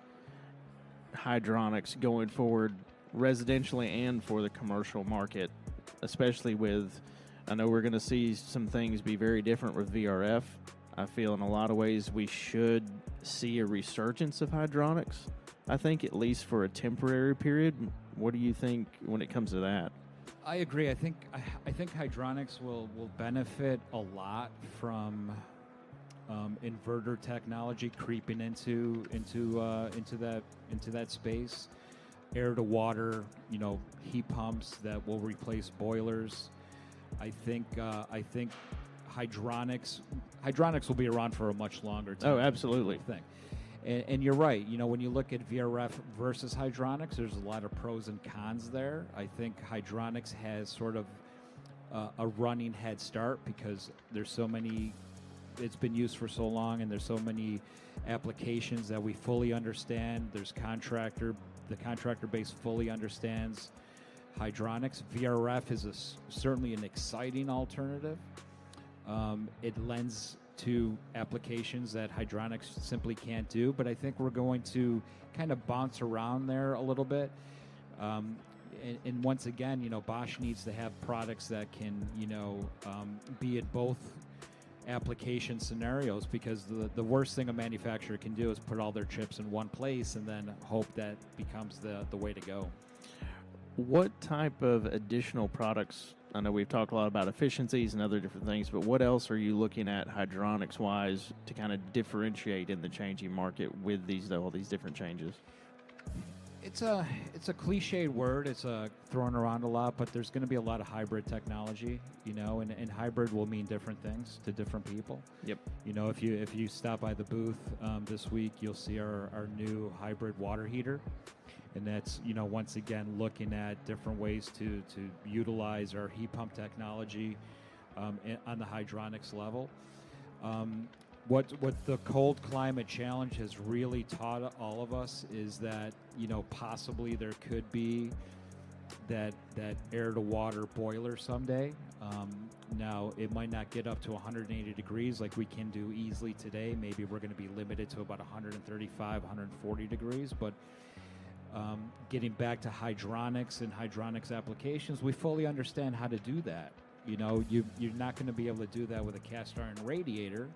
hydronics going forward, residentially and for the commercial market, especially with, I know we're going to see some things be very different with VRF. I feel in a lot of ways we should see a resurgence of hydronics, I think, at least for a temporary period. What do you think when it comes to that? I agree. I think hydronics will benefit a lot from inverter technology creeping into that space. Air to water, heat pumps that will replace boilers. I think hydronics will be around for a much longer time. Oh, absolutely. And you're right. When you look at VRF versus hydronics, there's a lot of pros and cons there. I think hydronics has sort of a running head start because there's so many. It's been used for so long, and there's so many applications that we fully understand. The contractor base fully understands hydronics. VRF is certainly an exciting alternative. It lends to applications that hydronics simply can't do, but I think we're going to kind of bounce around there a little bit. And once again, Bosch needs to have products that can, be in both application scenarios, because the worst thing a manufacturer can do is put all their chips in one place and then hope that becomes the way to go. What type of additional products, I know we've talked a lot about efficiencies and other different things, but what else are you looking at hydronics-wise to kind of differentiate in the changing market with all these different changes? It's a cliched word. It's thrown around a lot, but there's going to be a lot of hybrid technology, and hybrid will mean different things to different people. Yep. If you stop by the booth this week, you'll see our new hybrid water heater. And that's, once again, looking at different ways to utilize our heat pump technology on the hydronics level. What the cold climate challenge has really taught all of us is that, possibly there could be that air to water boiler someday. Now, it might not get up to 180 degrees like we can do easily today. Maybe we're going to be limited to about 135, 140 degrees, but getting back to hydronics and hydronics applications, we fully understand how to do that. You're not going to be able to do that with a cast iron radiator,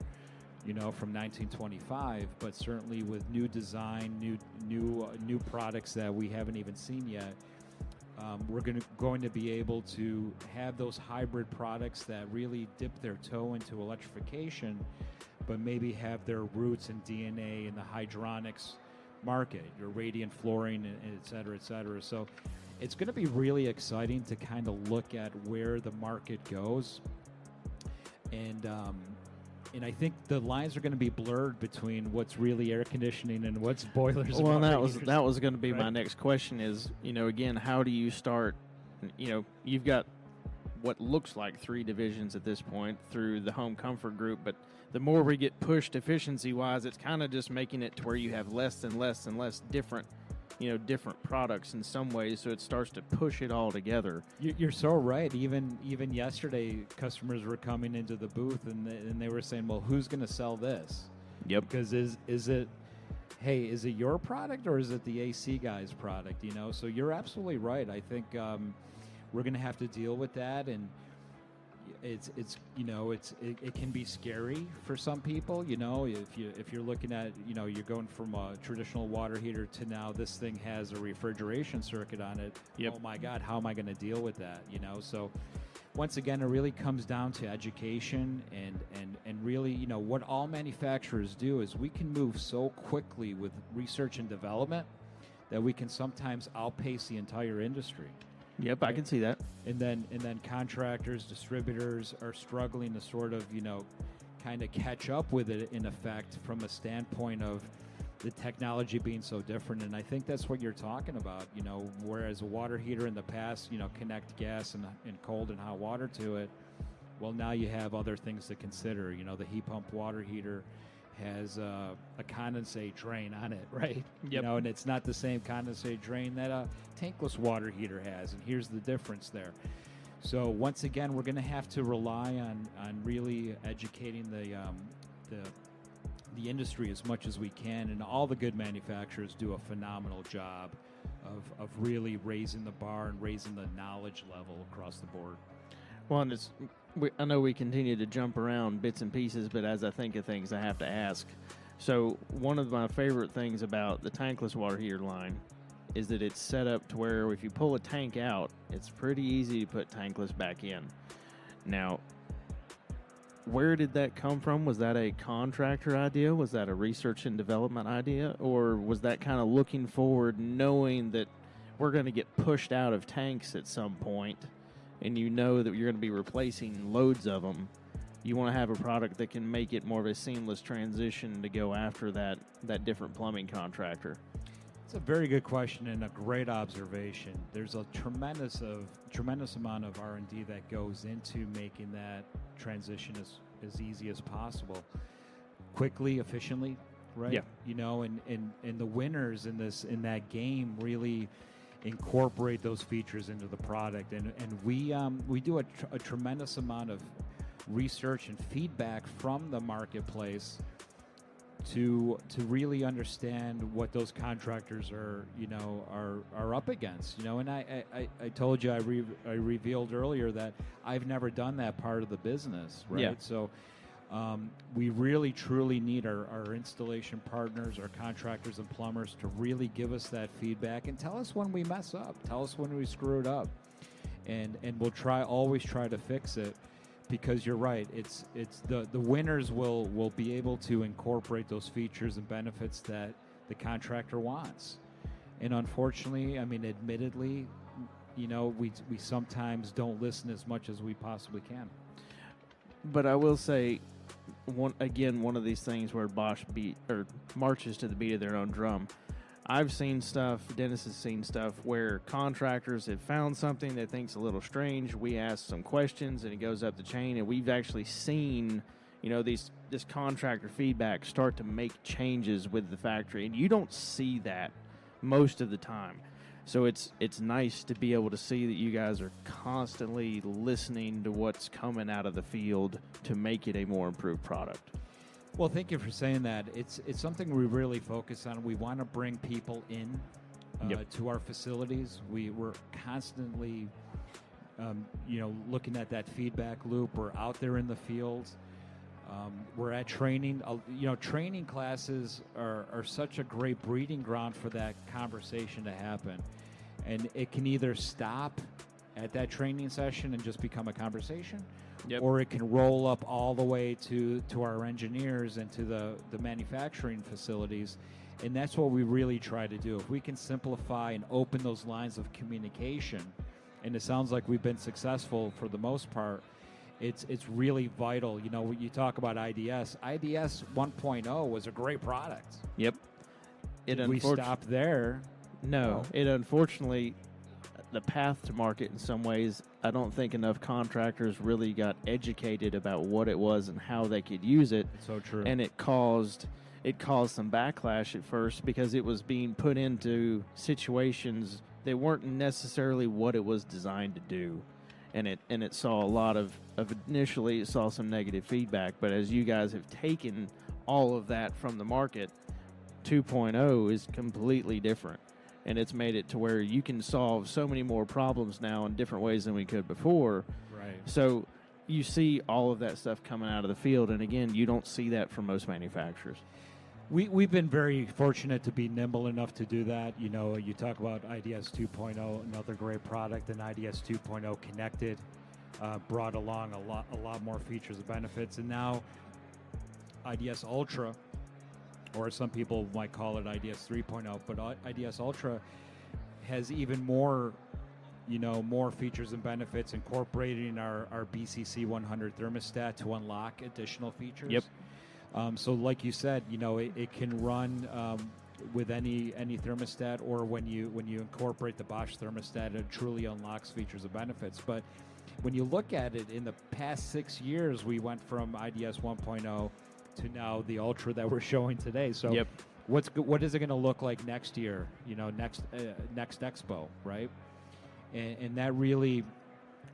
from 1925, but certainly with new design, new products that we haven't even seen yet, we're going to be able to have those hybrid products that really dip their toe into electrification, but maybe have their roots and DNA in the hydronics market, your radiant flooring, et cetera, et cetera. So it's going to be really exciting to kind of look at where the market goes. And I think the lines are going to be blurred between what's really air conditioning and what's boilers. Well, and that water was going to be my right? next question is, again, how do you start, you've got what looks like 3 divisions at this point through the home comfort group, but the more we get pushed efficiency-wise, it's kind of just making it to where you have less and less and less different products in some ways, so it starts to push it all together. You're so right. Even yesterday, customers were coming into the booth and they were saying, "Well, who's going to sell this?" Yep. Because is it your product or is it the AC guy's product? So you're absolutely right. I think we're going to have to deal with that, and it can be scary for some people. If you're looking at you're going from a traditional water heater to now this thing has a refrigeration circuit on it. Yep. Oh my God, how am I going to deal with that? So once again, it really comes down to education and really what all manufacturers do is we can move so quickly with research and development that we can sometimes outpace the entire industry. Yep, I can see that. And then contractors, distributors are struggling to sort of, kind of catch up with it in effect from a standpoint of the technology being so different. And I think that's what you're talking about, whereas a water heater in the past, connect gas and cold and hot water to it. Well, now you have other things to consider. The heat pump water heater has a condensate drain on it, right? Yep. And it's not the same condensate drain that a tankless water heater has, and here's the difference there. So once again, we're going to have to rely on really educating the industry as much as we can, and all the good manufacturers do a phenomenal job of really raising the bar and raising the knowledge level across the board. Well, and I know we continue to jump around bits and pieces, but as I think of things, I have to ask. So one of my favorite things about the tankless water heater line is that it's set up to where if you pull a tank out, it's pretty easy to put tankless back in. Now, where did that come from? Was that a contractor idea? Was that a research and development idea? Or was that kind of looking forward, knowing that we're going to get pushed out of tanks at some point, and that you're going to be replacing loads of them? You want to have a product that can make it more of a seamless transition to go after that different plumbing contractor. It's a very good question and a great observation. There's a tremendous amount of R&D that goes into making that transition as easy as possible, quickly, efficiently, right? Yeah. And the winners in that game really incorporate those features into the product, and we do a tremendous amount of research and feedback from the marketplace to really understand what those contractors are up against. And I told you, I revealed earlier that I've never done that part of the business, right? Yeah. So we really truly need our installation partners, our contractors and plumbers to really give us that feedback and tell us when we mess up, tell us when we screw it up, and we'll always try to fix it. Because you're right, it's the winners will be able to incorporate those features and benefits that the contractor wants. And unfortunately, admittedly, we sometimes don't listen as much as we possibly can. But I will say, one of these things where Bosch marches to the beat of their own drum. I've seen stuff, Dennis has seen stuff where contractors have found something that thinks a little strange. We ask some questions and it goes up the chain, and we've actually seen, this contractor feedback start to make changes with the factory, and you don't see that most of the time. So it's nice to be able to see that you guys are constantly listening to what's coming out of the field to make it a more improved product. Well, thank you for saying that. It's something we really focus on. We want to bring people in to our facilities. We're constantly, looking at that feedback loop. We're out there in the field. We're at training. Training classes are such a great breeding ground for that conversation to happen. And it can either stop at that training session and just become a conversation, or it can roll up all the way to our engineers and to the manufacturing facilities, And that's what we really try to do. If we can simplify and open those lines of communication, and it sounds like we've been successful for the most part, it's really vital. You know, when you talk about IDS 1.0 was a great product. Yep. Did we stop there? No. It unfortunately, the path to market in some ways, I don't think enough contractors really got educated about what it was and how they could use it. It's so true. And it caused some backlash at first because it was being put into situations that weren't necessarily what it was designed to do. And it saw a lot of initially it saw some negative feedback, but as you guys have taken all of that from the market, 2.0 is completely different. And it's made it to where you can solve so many more problems now in different ways than we could before. Right. So you see all of that stuff coming out of the field, and again, you don't see that from most manufacturers. We've been very fortunate to be nimble enough to do that. You know, you talk about IDS 2.0, another great product, and IDS 2.0 connected, brought along a lot more features and benefits. And now IDS Ultra, or some people might call it IDS 3.0, but IDS Ultra has even more, more features and benefits, incorporating our BCC 100 thermostat to unlock additional features. Yep. So like you said, it can run with any thermostat, or when you incorporate the Bosch thermostat, it truly unlocks features and benefits. But when you look at it, in the past 6 years, we went from IDS 1.0 to now the Ultra that we're showing today. So yep. What is it going to look like next year? Next Expo, right? And that really,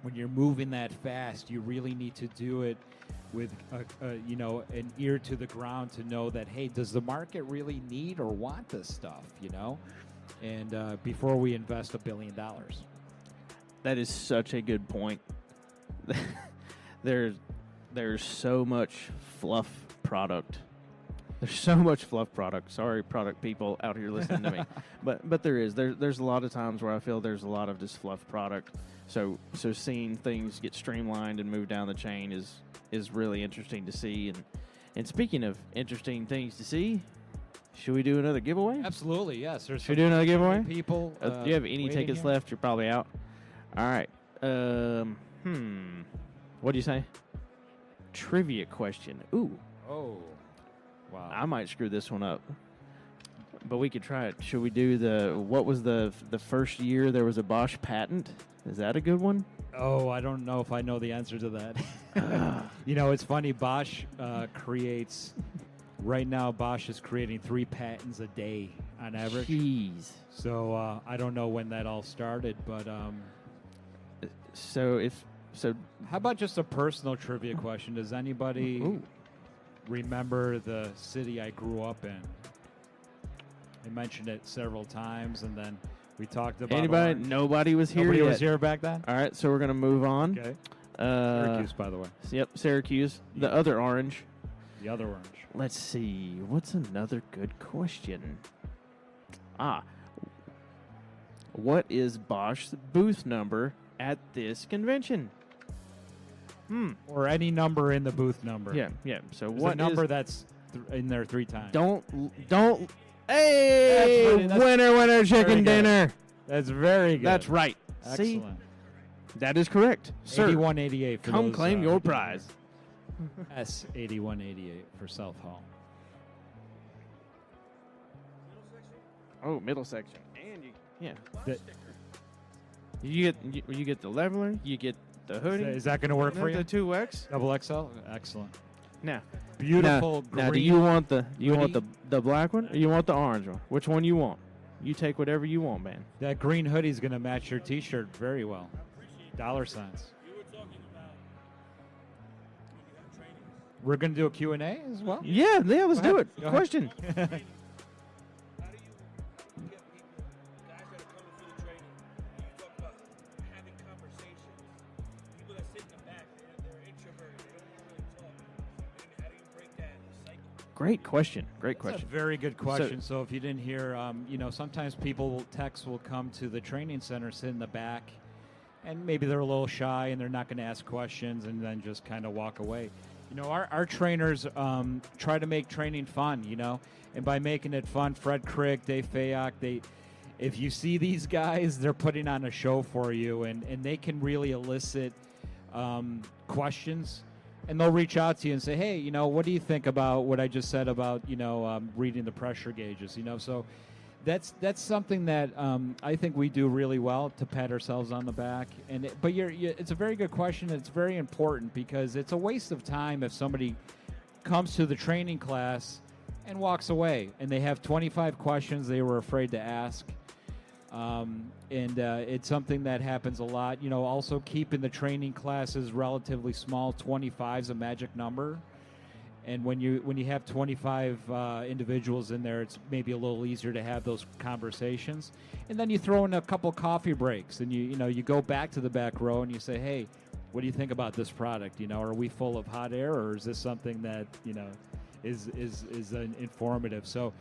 when you're moving that fast, you really need to do it with an ear to the ground to know that, hey, does the market really need or want this stuff? And before we invest $1 billion. That is such a good point. There's so much fluff product. There's so much fluff product. Sorry, product people out here listening to me, but there's a lot of times where I feel there's a lot of just fluff product. So seeing things get streamlined and move down the chain is really interesting to see. And speaking of interesting things to see, should we do another giveaway? Absolutely, yes. Should we do another giveaway? People, do you have any tickets left? You're probably out. All right. What do you say? Trivia question. Ooh. Oh. Wow. I might screw this one up, but we could try it. Should we do what was the first year there was a Bosch patent? Is that a good one? Oh, I don't know if I know the answer to that. It's funny. Bosch creates, right now, Bosch is creating 3 patents a day on average. Jeez. So I don't know when that all started, but how about just a personal trivia question? Does anybody remember the city I grew up in? I mentioned it several times, and then we talked about anybody. Nobody was here. Nobody yet. was here back then. All right, so we're gonna move on. Okay. Syracuse, by the way. Yep, Syracuse. The other orange. The other orange. Let's see. What's another good question? What is Bosch's booth number at this convention? Or any number in the booth number. Yeah. So there's what a number that's in there 3 times? Don't. Hey, that's winner, chicken dinner. That's very good. That's right. Excellent. See, that is correct, sir. 8188. Come claim your prize. S8188 for South Hall. Oh, middle section, and you get the leveler, you get the hoodie. Is that going to work for you? The 2X, double XL. Excellent. Now, beautiful. Now, do you want the black one or you want the orange one? Which one you want? You take whatever you want, man. That green hoodie is going to match your T-shirt very well. $. You were talking about when you have training. We're going to do a Q&A as well? Yeah, let's do it. Go Question. How do you get people, guys that are coming through the training, you talk about having conversations. People that sit in the back, they're introverted, they don't want to really talk. And how do you break that cycle? Great question. That's a very good question. So if you didn't hear, sometimes techs will come to the training center, sit in the back, and maybe they're a little shy and they're not going to ask questions and then just kind of walk away. You know, our trainers try to make training fun, you know, and by making it fun, Fred Crick, Dave Fayock, if you see these guys, they're putting on a show for you, and they can really elicit questions, and they'll reach out to you and say, hey, you know, what do you think about what I just said about, you know, reading the pressure gauges, you know, so that's something that I think we do really well to pat ourselves on the back. But it's a very good question. It's very important because it's a waste of time if somebody comes to the training class and walks away and they have 25 questions they were afraid to ask. It's something that happens a lot. You know, also keeping the training classes relatively small. 25 is a magic number. And when you have 25 individuals in there, it's maybe a little easier to have those conversations. And then you throw in a couple coffee breaks, and you go back to the back row and you say, hey, what do you think about this product? You know, are we full of hot air, or is this something that, you know, is informative? So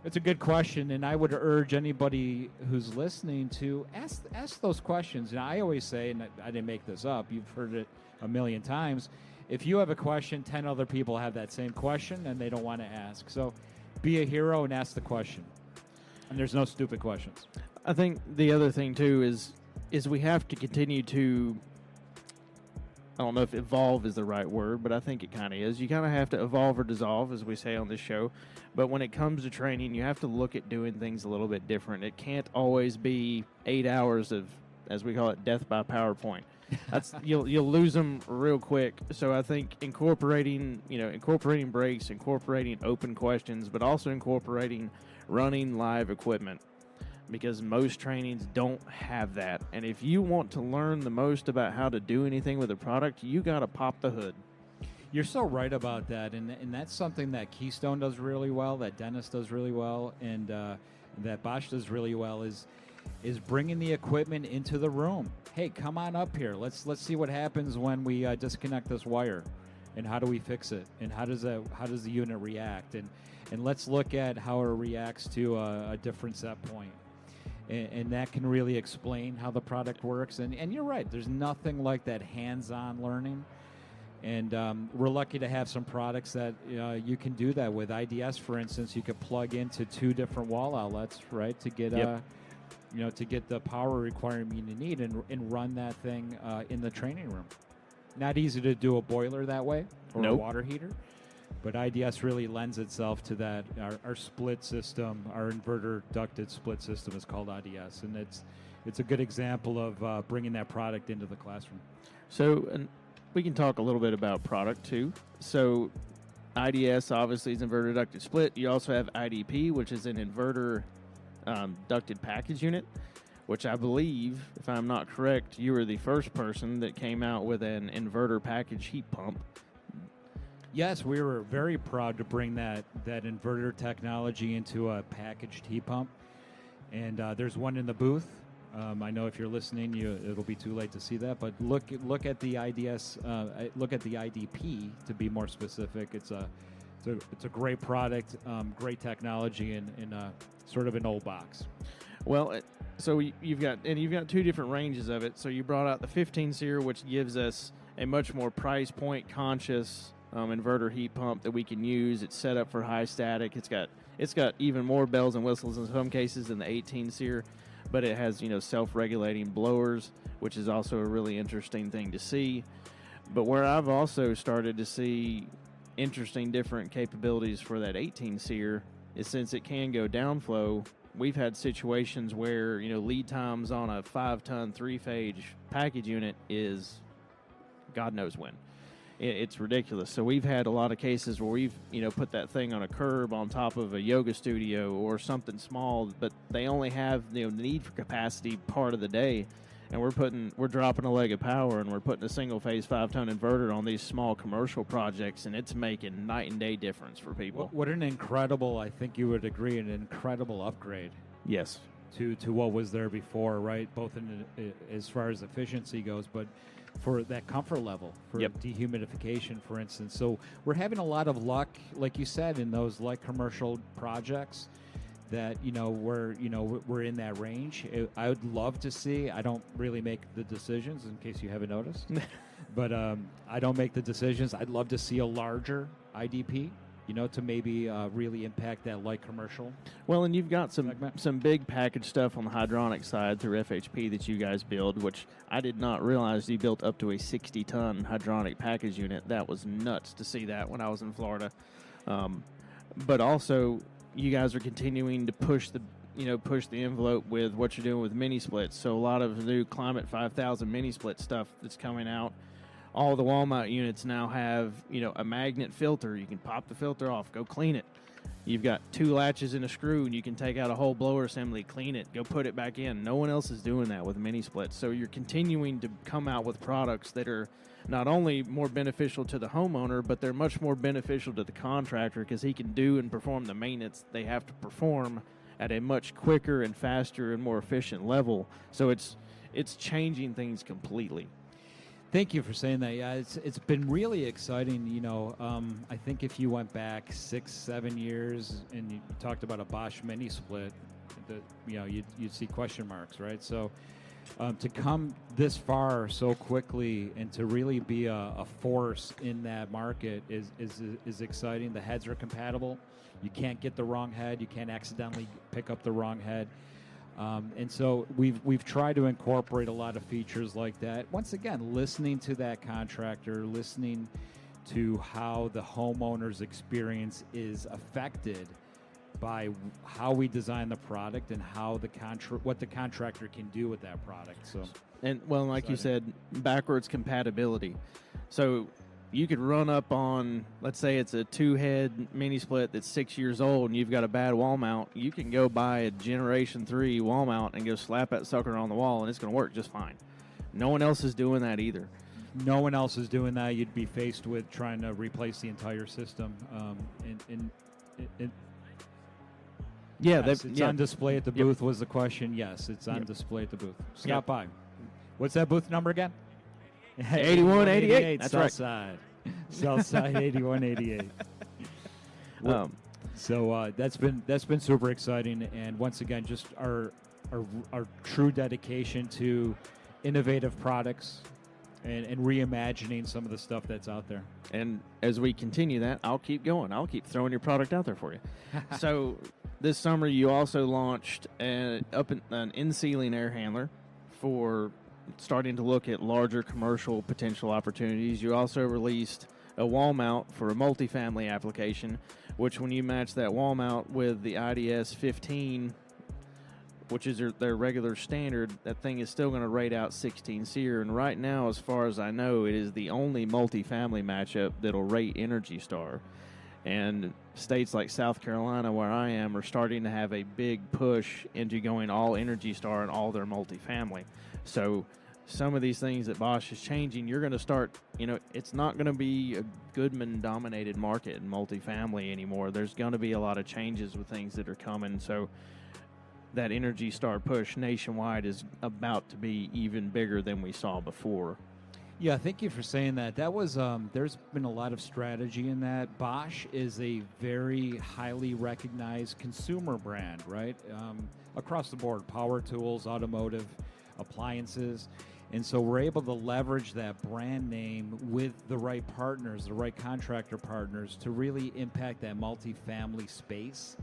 it's a good question, and I would urge anybody who's listening to ask those questions. And I always say, and I didn't make this up, you've heard it a million times, if you have a question, 10 other people have that same question and they don't want to ask. So be a hero and ask the question. And there's no stupid questions. I think the other thing too is we have to continue to, I don't know if evolve is the right word, but I think it kind of is. You kind of have to evolve or dissolve, as we say on this show. But when it comes to training, you have to look at doing things a little bit different. It can't always be 8 hours of, as we call it, death by PowerPoint. That's you'll lose them real quick. So I think incorporating breaks, incorporating open questions, but also incorporating running live equipment, because most trainings don't have that. And if you want to learn the most about how to do anything with a product, you got to pop the hood. You're so right about that, and that's something that Keystone does really well, that Dennis does really well, and that Bosch does really well is bringing the equipment into the room. Hey, come on up here. Let's see what happens when we disconnect this wire, and how do we fix it, and how does the unit react, and let's look at how it reacts to a different set point. And that can really explain how the product works. And you're right, there's nothing like that hands-on learning. And we're lucky to have some products that you can do that with. IDS, for instance, you could plug into 2 different wall outlets, right, to get to get the power requirement you need and run that thing in the training room. Not easy to do a boiler that way or a water heater, but IDS really lends itself to that. Our split system, our inverter ducted split system is called IDS, and it's a good example of bringing that product into the classroom. So, and we can talk a little bit about product too. So IDS obviously is inverter ducted split. You also have IDP, which is an inverter ducted package unit, which I believe, if I'm not correct, you were the first person that came out with an inverter package heat pump. Yes, we were very proud to bring that inverter technology into a packaged heat pump, and there's one in the booth. I know if you're listening, it'll be too late to see that, but look at the IDS, look at the IDP to be more specific. It's a great product, great technology, in sort of an old box. Well, so you've got 2 different ranges of it. So you brought out the 15 SEER, which gives us a much more price point conscious inverter heat pump that we can use. It's set up for high static. It's got even more bells and whistles in some cases than the 18 SEER, but it has self-regulating blowers, which is also a really interesting thing to see. But where I've also started to see interesting different capabilities for that 18 SEER is, since it can go downflow, we've had situations where lead times on a 5-ton 3-phase package unit is God knows when. It's ridiculous. So we've had a lot of cases where we've put that thing on a curb on top of a yoga studio or something small, but they only have the need for capacity part of the day, and we're dropping a leg of power, and we're putting a single phase 5-ton inverter on these small commercial projects, and it's making night and day difference for people. What an incredible, I think you would agree, an incredible upgrade. Yes. To what was there before, right? Both as far as efficiency goes, but for that comfort level, for dehumidification, for instance. So we're having a lot of luck, like you said, in those light commercial projects that we're in that range. I would love to see. I don't really make the decisions, in case you haven't noticed. but I don't make the decisions. I'd love to see a larger IDP, to maybe really impact that light commercial. Well, and you've got segment. some big package stuff on the hydronic side through FHP that you guys build, which I did not realize you built up to a 60-ton hydronic package unit. That was nuts to see that when I was in Florida. But also, you guys are continuing to push the envelope with what you're doing with mini splits. So a lot of the new Climate 5000 mini split stuff that's coming out. All the wall mount units now have, a magnet filter. You can pop the filter off, go clean it. You've got 2 latches and a screw, and you can take out a whole blower assembly, clean it, go put it back in. No one else is doing that with mini splits. So you're continuing to come out with products that are not only more beneficial to the homeowner, but they're much more beneficial to the contractor because he can do and perform the maintenance they have to perform at a much quicker and faster and more efficient level. So it's changing things completely. Thank you for saying that. Yeah, it's been really exciting. I think if you went back 6-7 years and you talked about a Bosch mini split, you'd see question marks, right? So to come this far so quickly and to really be a force in that market is exciting. The heads are compatible. You can't get the wrong head. You can't accidentally pick up the wrong head. And so we've tried to incorporate a lot of features like that. Once again, listening to that contractor, listening to how the homeowner's experience is affected by how we design the product and how what the contractor can do with that product. So, and well, like you said, backwards compatibility. So you could run up on, let's say it's a 2-head mini split that's 6 years old and you've got a bad wall mount. You can go buy a Generation 3 wall mount and go slap that sucker on the wall and it's going to work just fine. No one else is doing that either. No one else is doing that. You'd be faced with trying to replace the entire system. It's on display at the booth was the question. Yes, it's on display at the booth. Stop by. What's that booth number again? 8188. That's right. Southside 8188. So that's been super exciting, and once again, just our true dedication to innovative products and reimagining some of the stuff that's out there. And as we continue that, I'll keep going. I'll keep throwing your product out there for you. So this summer, you also launched an in-ceiling air handler for starting to look at larger commercial potential opportunities. You also released a wall mount for a multifamily application, which when you match that wall mount with the IDS 15, which is their regular standard, that thing is still going to rate out 16 SEER. And right now, as far as I know, it is the only multifamily matchup that'll rate Energy Star. And states like South Carolina, where I am, are starting to have a big push into going all Energy Star and all their multifamily. So some of these things that Bosch is changing, you're going to start, it's not going to be a Goodman-dominated market in multifamily anymore. There's going to be a lot of changes with things that are coming. So that Energy Star push nationwide is about to be even bigger than we saw before. Yeah, thank you for saying that. That was there's been a lot of strategy in that. Bosch is a very highly recognized consumer brand, right? Across the board, power tools, automotive, appliances. And so we're able to leverage that brand name with the right partners, the right contractor partners to really impact that multifamily space.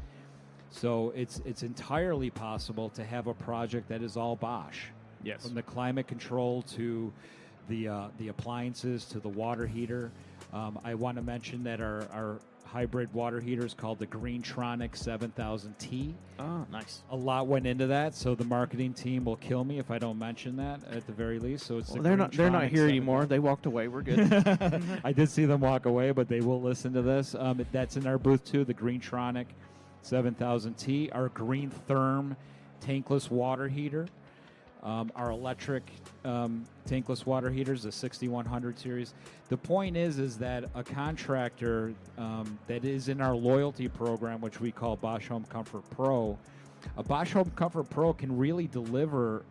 So it's entirely possible to have a project that is all Bosch. Yes. From the climate control to the appliances to the water heater. I want to mention that our hybrid water heater is called the Greentronic 7000T. Oh, nice. A lot went into that, so the marketing team will kill me if I don't mention that at the very least. So it's they're not here anymore. They walked away. We're good. I did see them walk away, but they will listen to this. That's in our booth too. The Greentronic 7000T, our Green Therm tankless water heater. Our electric tankless water heaters, the 6100 series. The point is that a contractor that is in our loyalty program, which we call Bosch Home Comfort Pro, a Bosch Home Comfort Pro can really deliver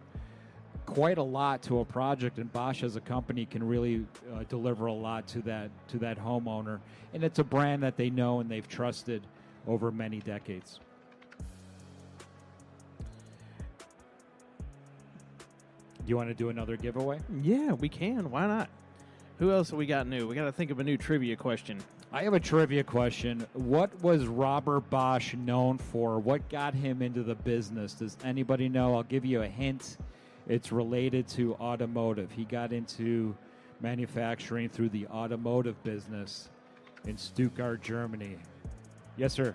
quite a lot to a project, and Bosch as a company can really deliver a lot to that homeowner. And it's a brand that they know and they've trusted over many decades. Do you want to do another giveaway? Yeah, we can. Why not? Who else have we got new? We got to think of a new trivia question. I have a trivia question. What was Robert Bosch known for? What got him into the business? Does anybody know? I'll give you a hint. It's related to automotive. He got into manufacturing through the automotive business in Stuttgart, Germany. Yes, sir.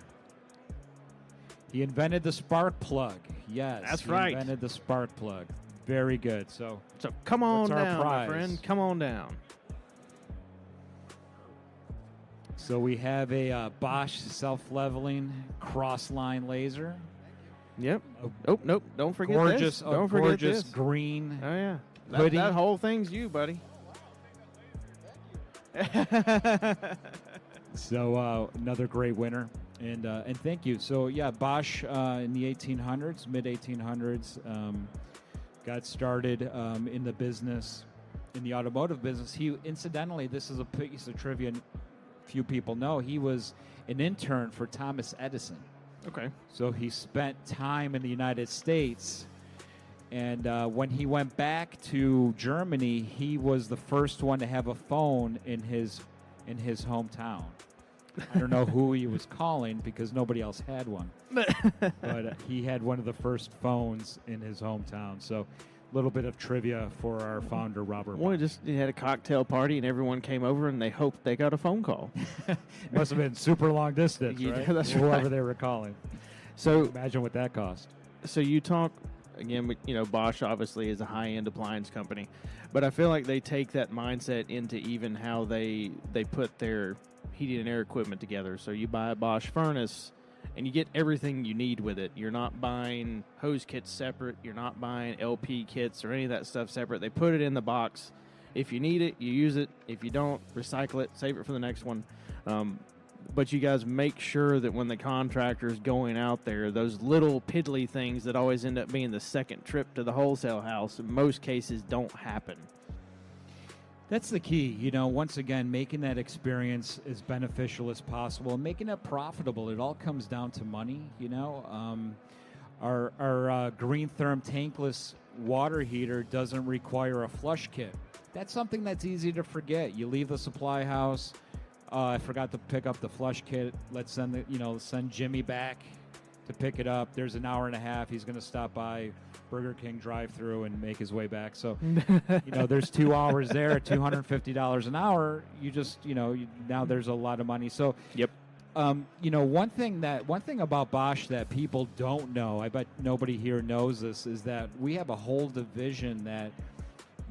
He invented the spark plug. Yes, That's right. He invented the spark plug. Very good. So come on what's our down, prize? my friend. Come on down. So we have a Bosch self-leveling cross-line laser. Yep. Oh, nope. Don't forget this. Don't forget gorgeous this. green Oh, yeah. hoodie. That whole thing's you, buddy. So another great winner, and thank you. So yeah, Bosch in the 1800s, mid 1800s, got started in the business, in the automotive business. He incidentally, this is a piece of trivia few people know. He was an intern for Thomas Edison. Okay. So he spent time in the United States, and when he went back to Germany, he was the first one to have a phone in his hometown. I don't know who he was calling because nobody else had one, but he had one of the first phones in his hometown. So a little bit of trivia for our founder, Robert. Well, he had a cocktail party and everyone came over and they hoped they got a phone call. Must have been super long distance, Yeah, right? that's Whoever right. they were calling. So Imagine what that cost. So you talk again. Bosch obviously is a high-end appliance company, but I feel like they take that mindset into even how they put their heating and air equipment together. So you buy a Bosch furnace, and you get everything you need with it. You're not buying hose kits separate. You're not buying LP kits or any of that stuff separate. They put it in the box. If you need it, you use it. If you don't, recycle it. Save it for the next one. But you guys make sure that when the contractor's going out there, those little piddly things that always end up being the second trip to the wholesale house, in most cases, don't happen. That's the key. Once again, making that experience as beneficial as possible and making it profitable. It all comes down to money. Our Green Therm tankless water heater doesn't require a flush kit. That's something that's easy to forget. You leave the supply house. I forgot to pick up the flush kit. Let's send Jimmy back to pick it up. There's an hour and a half. He's going to stop by Burger King drive-through and make his way back. So, there's 2 hours there, $250 an hour. You just, now there's a lot of money. So, Yep. One thing about Bosch that people don't know, I bet nobody here knows this, is that we have a whole division that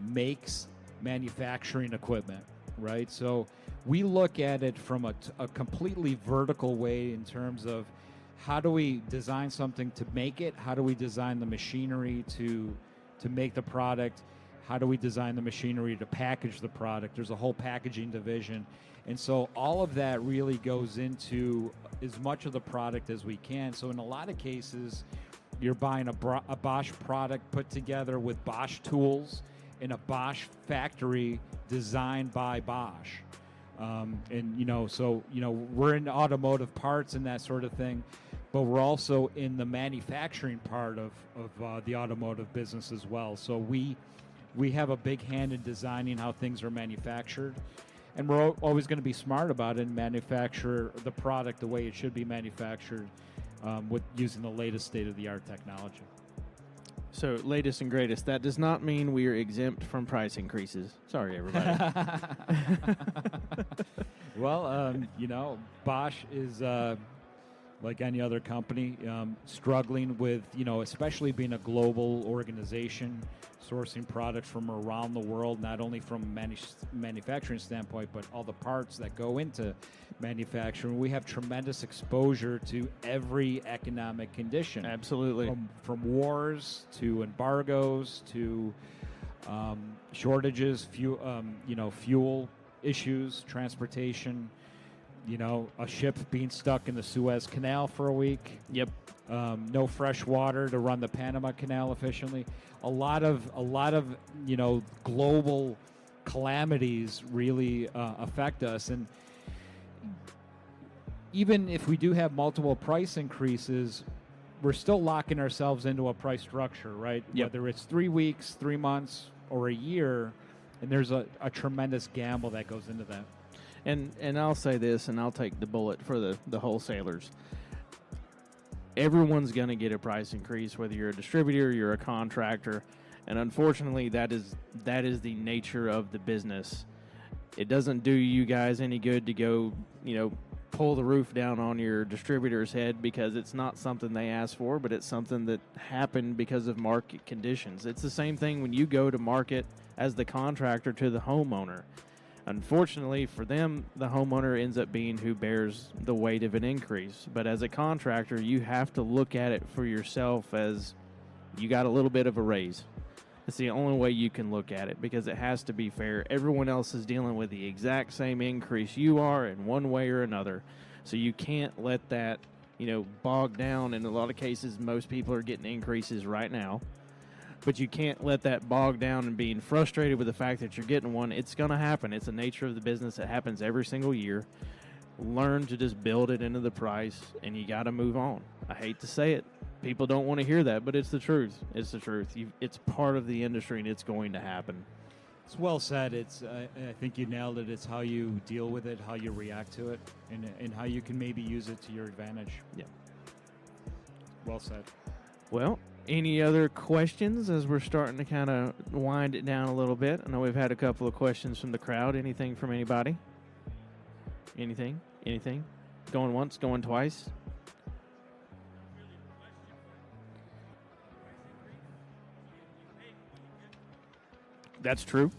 makes manufacturing equipment, right? So we look at it from a completely vertical way in terms of how do we design something to make it? How do we design the machinery to make the product? How do we design the machinery to package the product? There's a whole packaging division. And so all of that really goes into as much of the product as we can. So in a lot of cases, you're buying a Bosch product put together with Bosch tools in a Bosch factory designed by Bosch. We're in automotive parts and that sort of thing, but we're also in the manufacturing part of the automotive business as well. So we have a big hand in designing how things are manufactured, and we're always going to be smart about it and manufacture the product the way it should be manufactured with using the latest state-of-the-art technology. So, latest and greatest. That does not mean we are exempt from price increases. Sorry, everybody. Well, Bosch is like any other company, struggling with, especially being a global organization, sourcing products from around the world, not only from a manufacturing standpoint, but all the parts that go into manufacturing. We have tremendous exposure to every economic condition. Absolutely. From wars to embargoes to shortages, fuel issues, transportation, a ship being stuck in the Suez Canal for a week. Yep. No fresh water to run the Panama Canal efficiently. A lot of global calamities really affect us, and even if we do have multiple price increases, we're still locking ourselves into a price structure, right? Yep. Whether it's 3 weeks, 3 months, or a year, And there's a tremendous gamble that goes into that. And I'll say this, and I'll take the bullet for the wholesalers. Everyone's going to get a price increase, whether you're a distributor, you're a contractor, and unfortunately, that is the nature of the business. It doesn't do you guys any good to go, pull the roof down on your distributor's head because it's not something they asked for, but it's something that happened because of market conditions. It's the same thing when you go to market as the contractor to the homeowner. Unfortunately for them, the homeowner ends up being who bears the weight of an increase. But as a contractor, you have to look at it for yourself as you got a little bit of a raise. It's the only way you can look at it because it has to be fair. Everyone else is dealing with the exact same increase you are in one way or another. So you can't let that, bog down. In a lot of cases, most people are getting increases right now. But you can't let that bog down and being frustrated with the fact that you're getting one. It's going to happen. It's the nature of the business. It happens every single year. Learn to just build it into the price, and you got to move on. I hate to say it. People don't want to hear that, but it's the truth. It's the truth. It's part of the industry, and it's going to happen. It's well said. I think you nailed it. It's how you deal with it, how you react to it, and how you can maybe use it to your advantage. Yeah. Well said. Well, any other questions as we're starting to kind of wind it down a little bit? I know we've had a couple of questions from the crowd. Anything from anybody? Anything? Going once, going twice? That's true.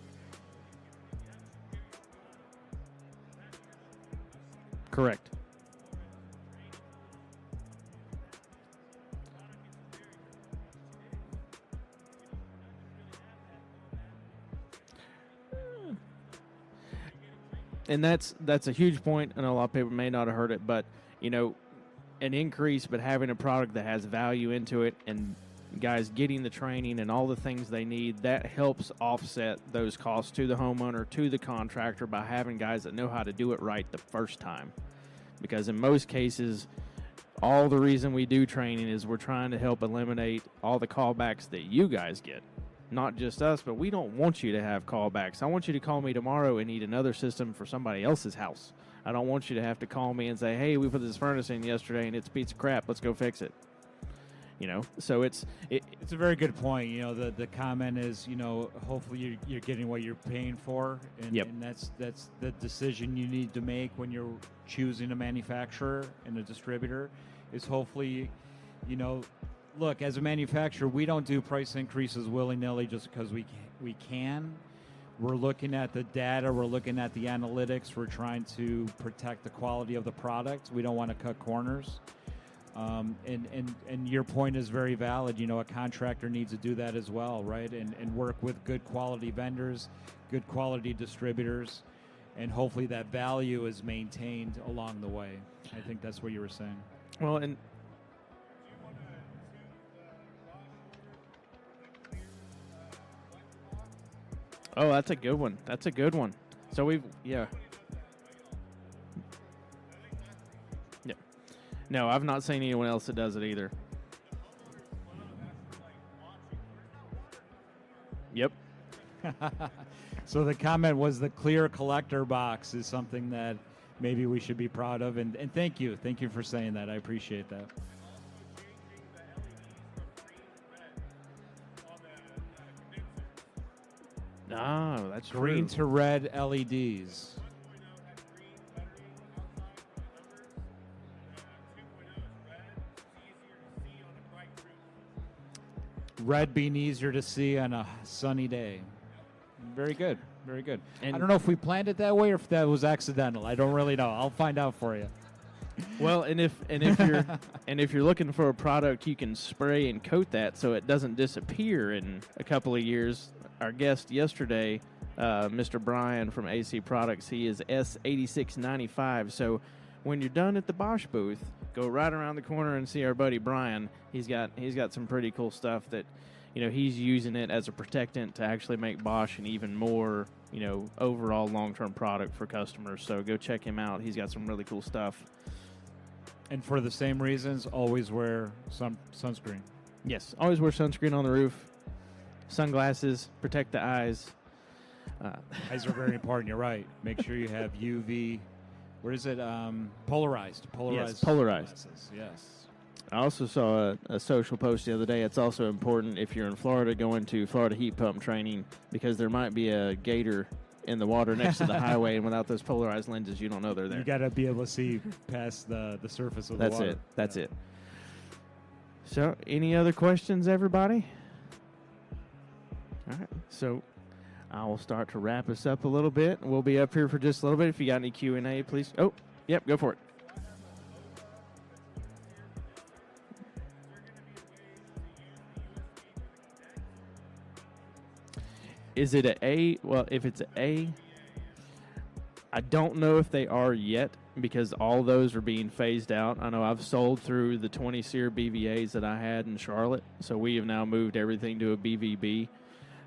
Correct. And that's a huge point, and a lot of people may not have heard it, but, an increase, but having a product that has value into it and guys getting the training and all the things they need, that helps offset those costs to the homeowner, to the contractor, by having guys that know how to do it right the first time. Because in most cases, all the reason we do training is we're trying to help eliminate all the callbacks that you guys get. Not just us, but we don't want you to have callbacks. I want you to call me tomorrow and need another system for somebody else's house. I don't want you to have to call me and say, hey, we put this furnace in yesterday and it's a piece of crap. Let's go fix it. So it's a very good point. The comment is, hopefully you're getting what you're paying for, and, Yep. and that's the decision you need to make when you're choosing a manufacturer and a distributor. Is hopefully, look, as a manufacturer, we don't do price increases willy-nilly just because we can. We're looking at the data. We're looking at the analytics. We're trying to protect the quality of the product. We don't want to cut corners. And your point is very valid. A contractor needs to do that as well, right? And work with good quality vendors, good quality distributors, and hopefully that value is maintained along the way. I think that's what you were saying. well, and oh, that's a good one. So yeah. No, I've not seen anyone else that does it either. Yep. So the comment was the clear collector box is something that maybe we should be proud of. And thank you. Thank you for saying that. I appreciate that. No, that's Green true. to red LEDs. Red being easier to see on a sunny day. Very good. Very good. And I don't know if we planned it that way or if that was accidental. I don't really know. I'll find out for you. Well, and if you're looking for a product you can spray and coat that so it doesn't disappear in a couple of years. Our guest yesterday, Mr. Brian from AC Products, he is S8695. So when you're done at the Bosch booth, go right around the corner and see our buddy Brian. He's got some pretty cool stuff that, he's using it as a protectant to actually make Bosch an even more, overall long-term product for customers. So go check him out. He's got some really cool stuff. And for the same reasons, always wear sunscreen. Yes, always wear sunscreen on the roof. Sunglasses, protect the eyes. Eyes are very important. You're right. Make sure you have UV. What is it? Polarized. Yes, polarized. Glasses. Yes. I also saw a social post the other day. It's also important if you're in Florida going to Florida heat pump training, because there might be a gator in the water next to the highway, and without those polarized lenses, you don't know they're there. You got to be able to see past the surface of the water. That's it. So, any other questions, everybody? All right. So, I will start to wrap us up a little bit. We'll be up here for just a little bit. If you got any Q&A, please. Oh, yep, go for it. Is it an A? Well, if it's an A, I don't know if they are yet, because all those are being phased out. I know I've sold through the 20 SEER BVAs that I had in Charlotte, so we have now moved everything to a BVB.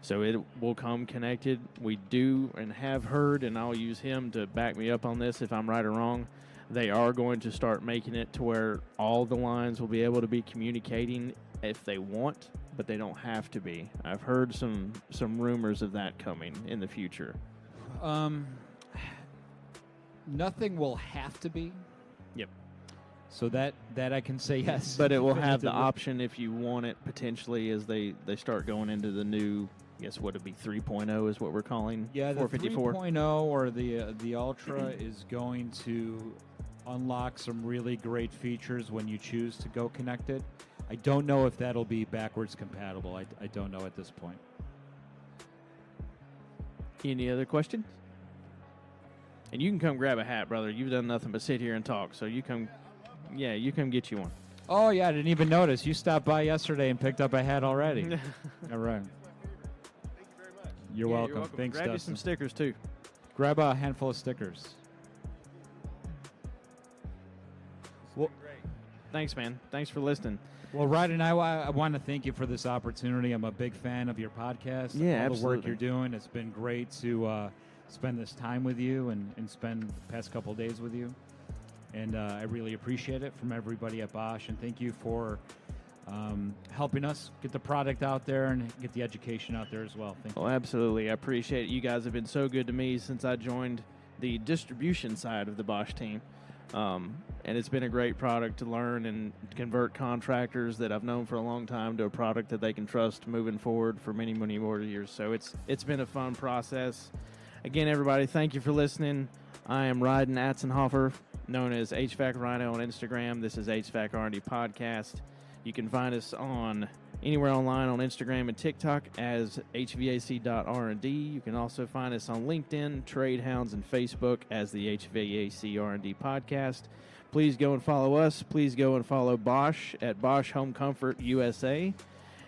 So it will come connected. We do and have heard, and I'll use him to back me up on this if I'm right or wrong, they are going to start making it to where all the lines will be able to be communicating if they want, but they don't have to be. I've heard some rumors of that coming in the future. Nothing will have to be. Yep. So that I can say yes. But it will have the option if you want it, potentially, as they start going into the new, I guess what would be 3.0 is what we're calling. Yeah, the 454. 3.0 or the Ultra is going to unlock some really great features when you choose to go connected. I don't know if that'll be backwards compatible. I don't know at this point. Any other questions? And you can come grab a hat, brother. You've done nothing but sit here and talk. So you come get you one. Oh, yeah, I didn't even notice. You stopped by yesterday and picked up a hat already. All right. Thank you very much. You're welcome. You're welcome. Thanks, grab you Dustin. some stickers, too. Grab a handful of stickers. Well, Great. Thanks, man. Thanks for listening. well, Rhydon, I want to thank you for this opportunity. I'm a big fan of your podcast. Yeah, all the work absolutely. you're doing. It's been great to spend this time with you and spend the past couple of days with you. And I really appreciate it from everybody at Bosch. And thank you for helping us get the product out there and get the education out there as well. Thank you. Well, absolutely. I appreciate it. You guys have been so good to me since I joined the distribution side of the Bosch team. And it's been a great product to learn and convert contractors that I've known for a long time to a product that they can trust moving forward for many, many more years. So it's been a fun process. Again, everybody, thank you for listening. I am Rhydon Atzenhoffer, known as HVAC Rhino on Instagram. This is HVAC R&D Podcast. You can find us on anywhere online on Instagram and TikTok as HVAC.R&D. You can also find us on LinkedIn, Trade Hounds, and Facebook as the HVAC R&D Podcast. Please go and follow us. Please go and follow Bosch at Bosch Home Comfort USA.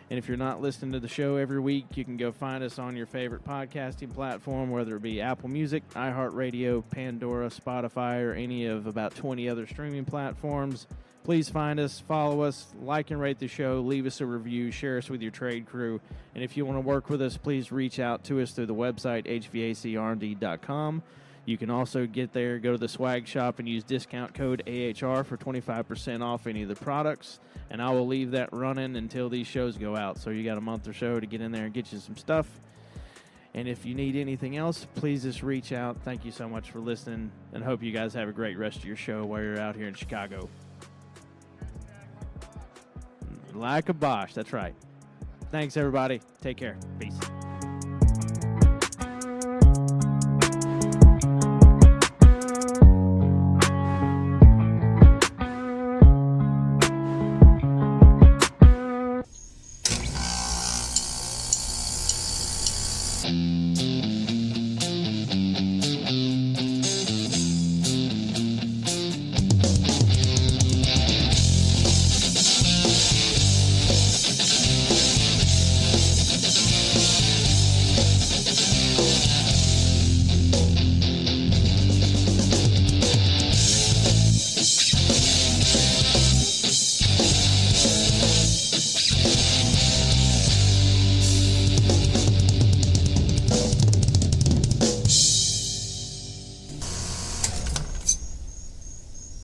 And if you're not listening to the show every week, you can go find us on your favorite podcasting platform, whether it be Apple Music, iHeartRadio, Pandora, Spotify, or any of about 20 other streaming platforms. Please find us, follow us, like and rate the show, leave us a review, share us with your trade crew. And if you want to work with us, please reach out to us through the website, hvacrnd.com. You can also get there, go to the swag shop, and use discount code AHR for 25% off any of the products. And I will leave that running until these shows go out. So you got a month or so to get in there and get you some stuff. And if you need anything else, please just reach out. Thank you so much for listening, and hope you guys have a great rest of your show while you're out here in Chicago. Like a Bosch, that's right. Thanks, everybody. Take care. Peace.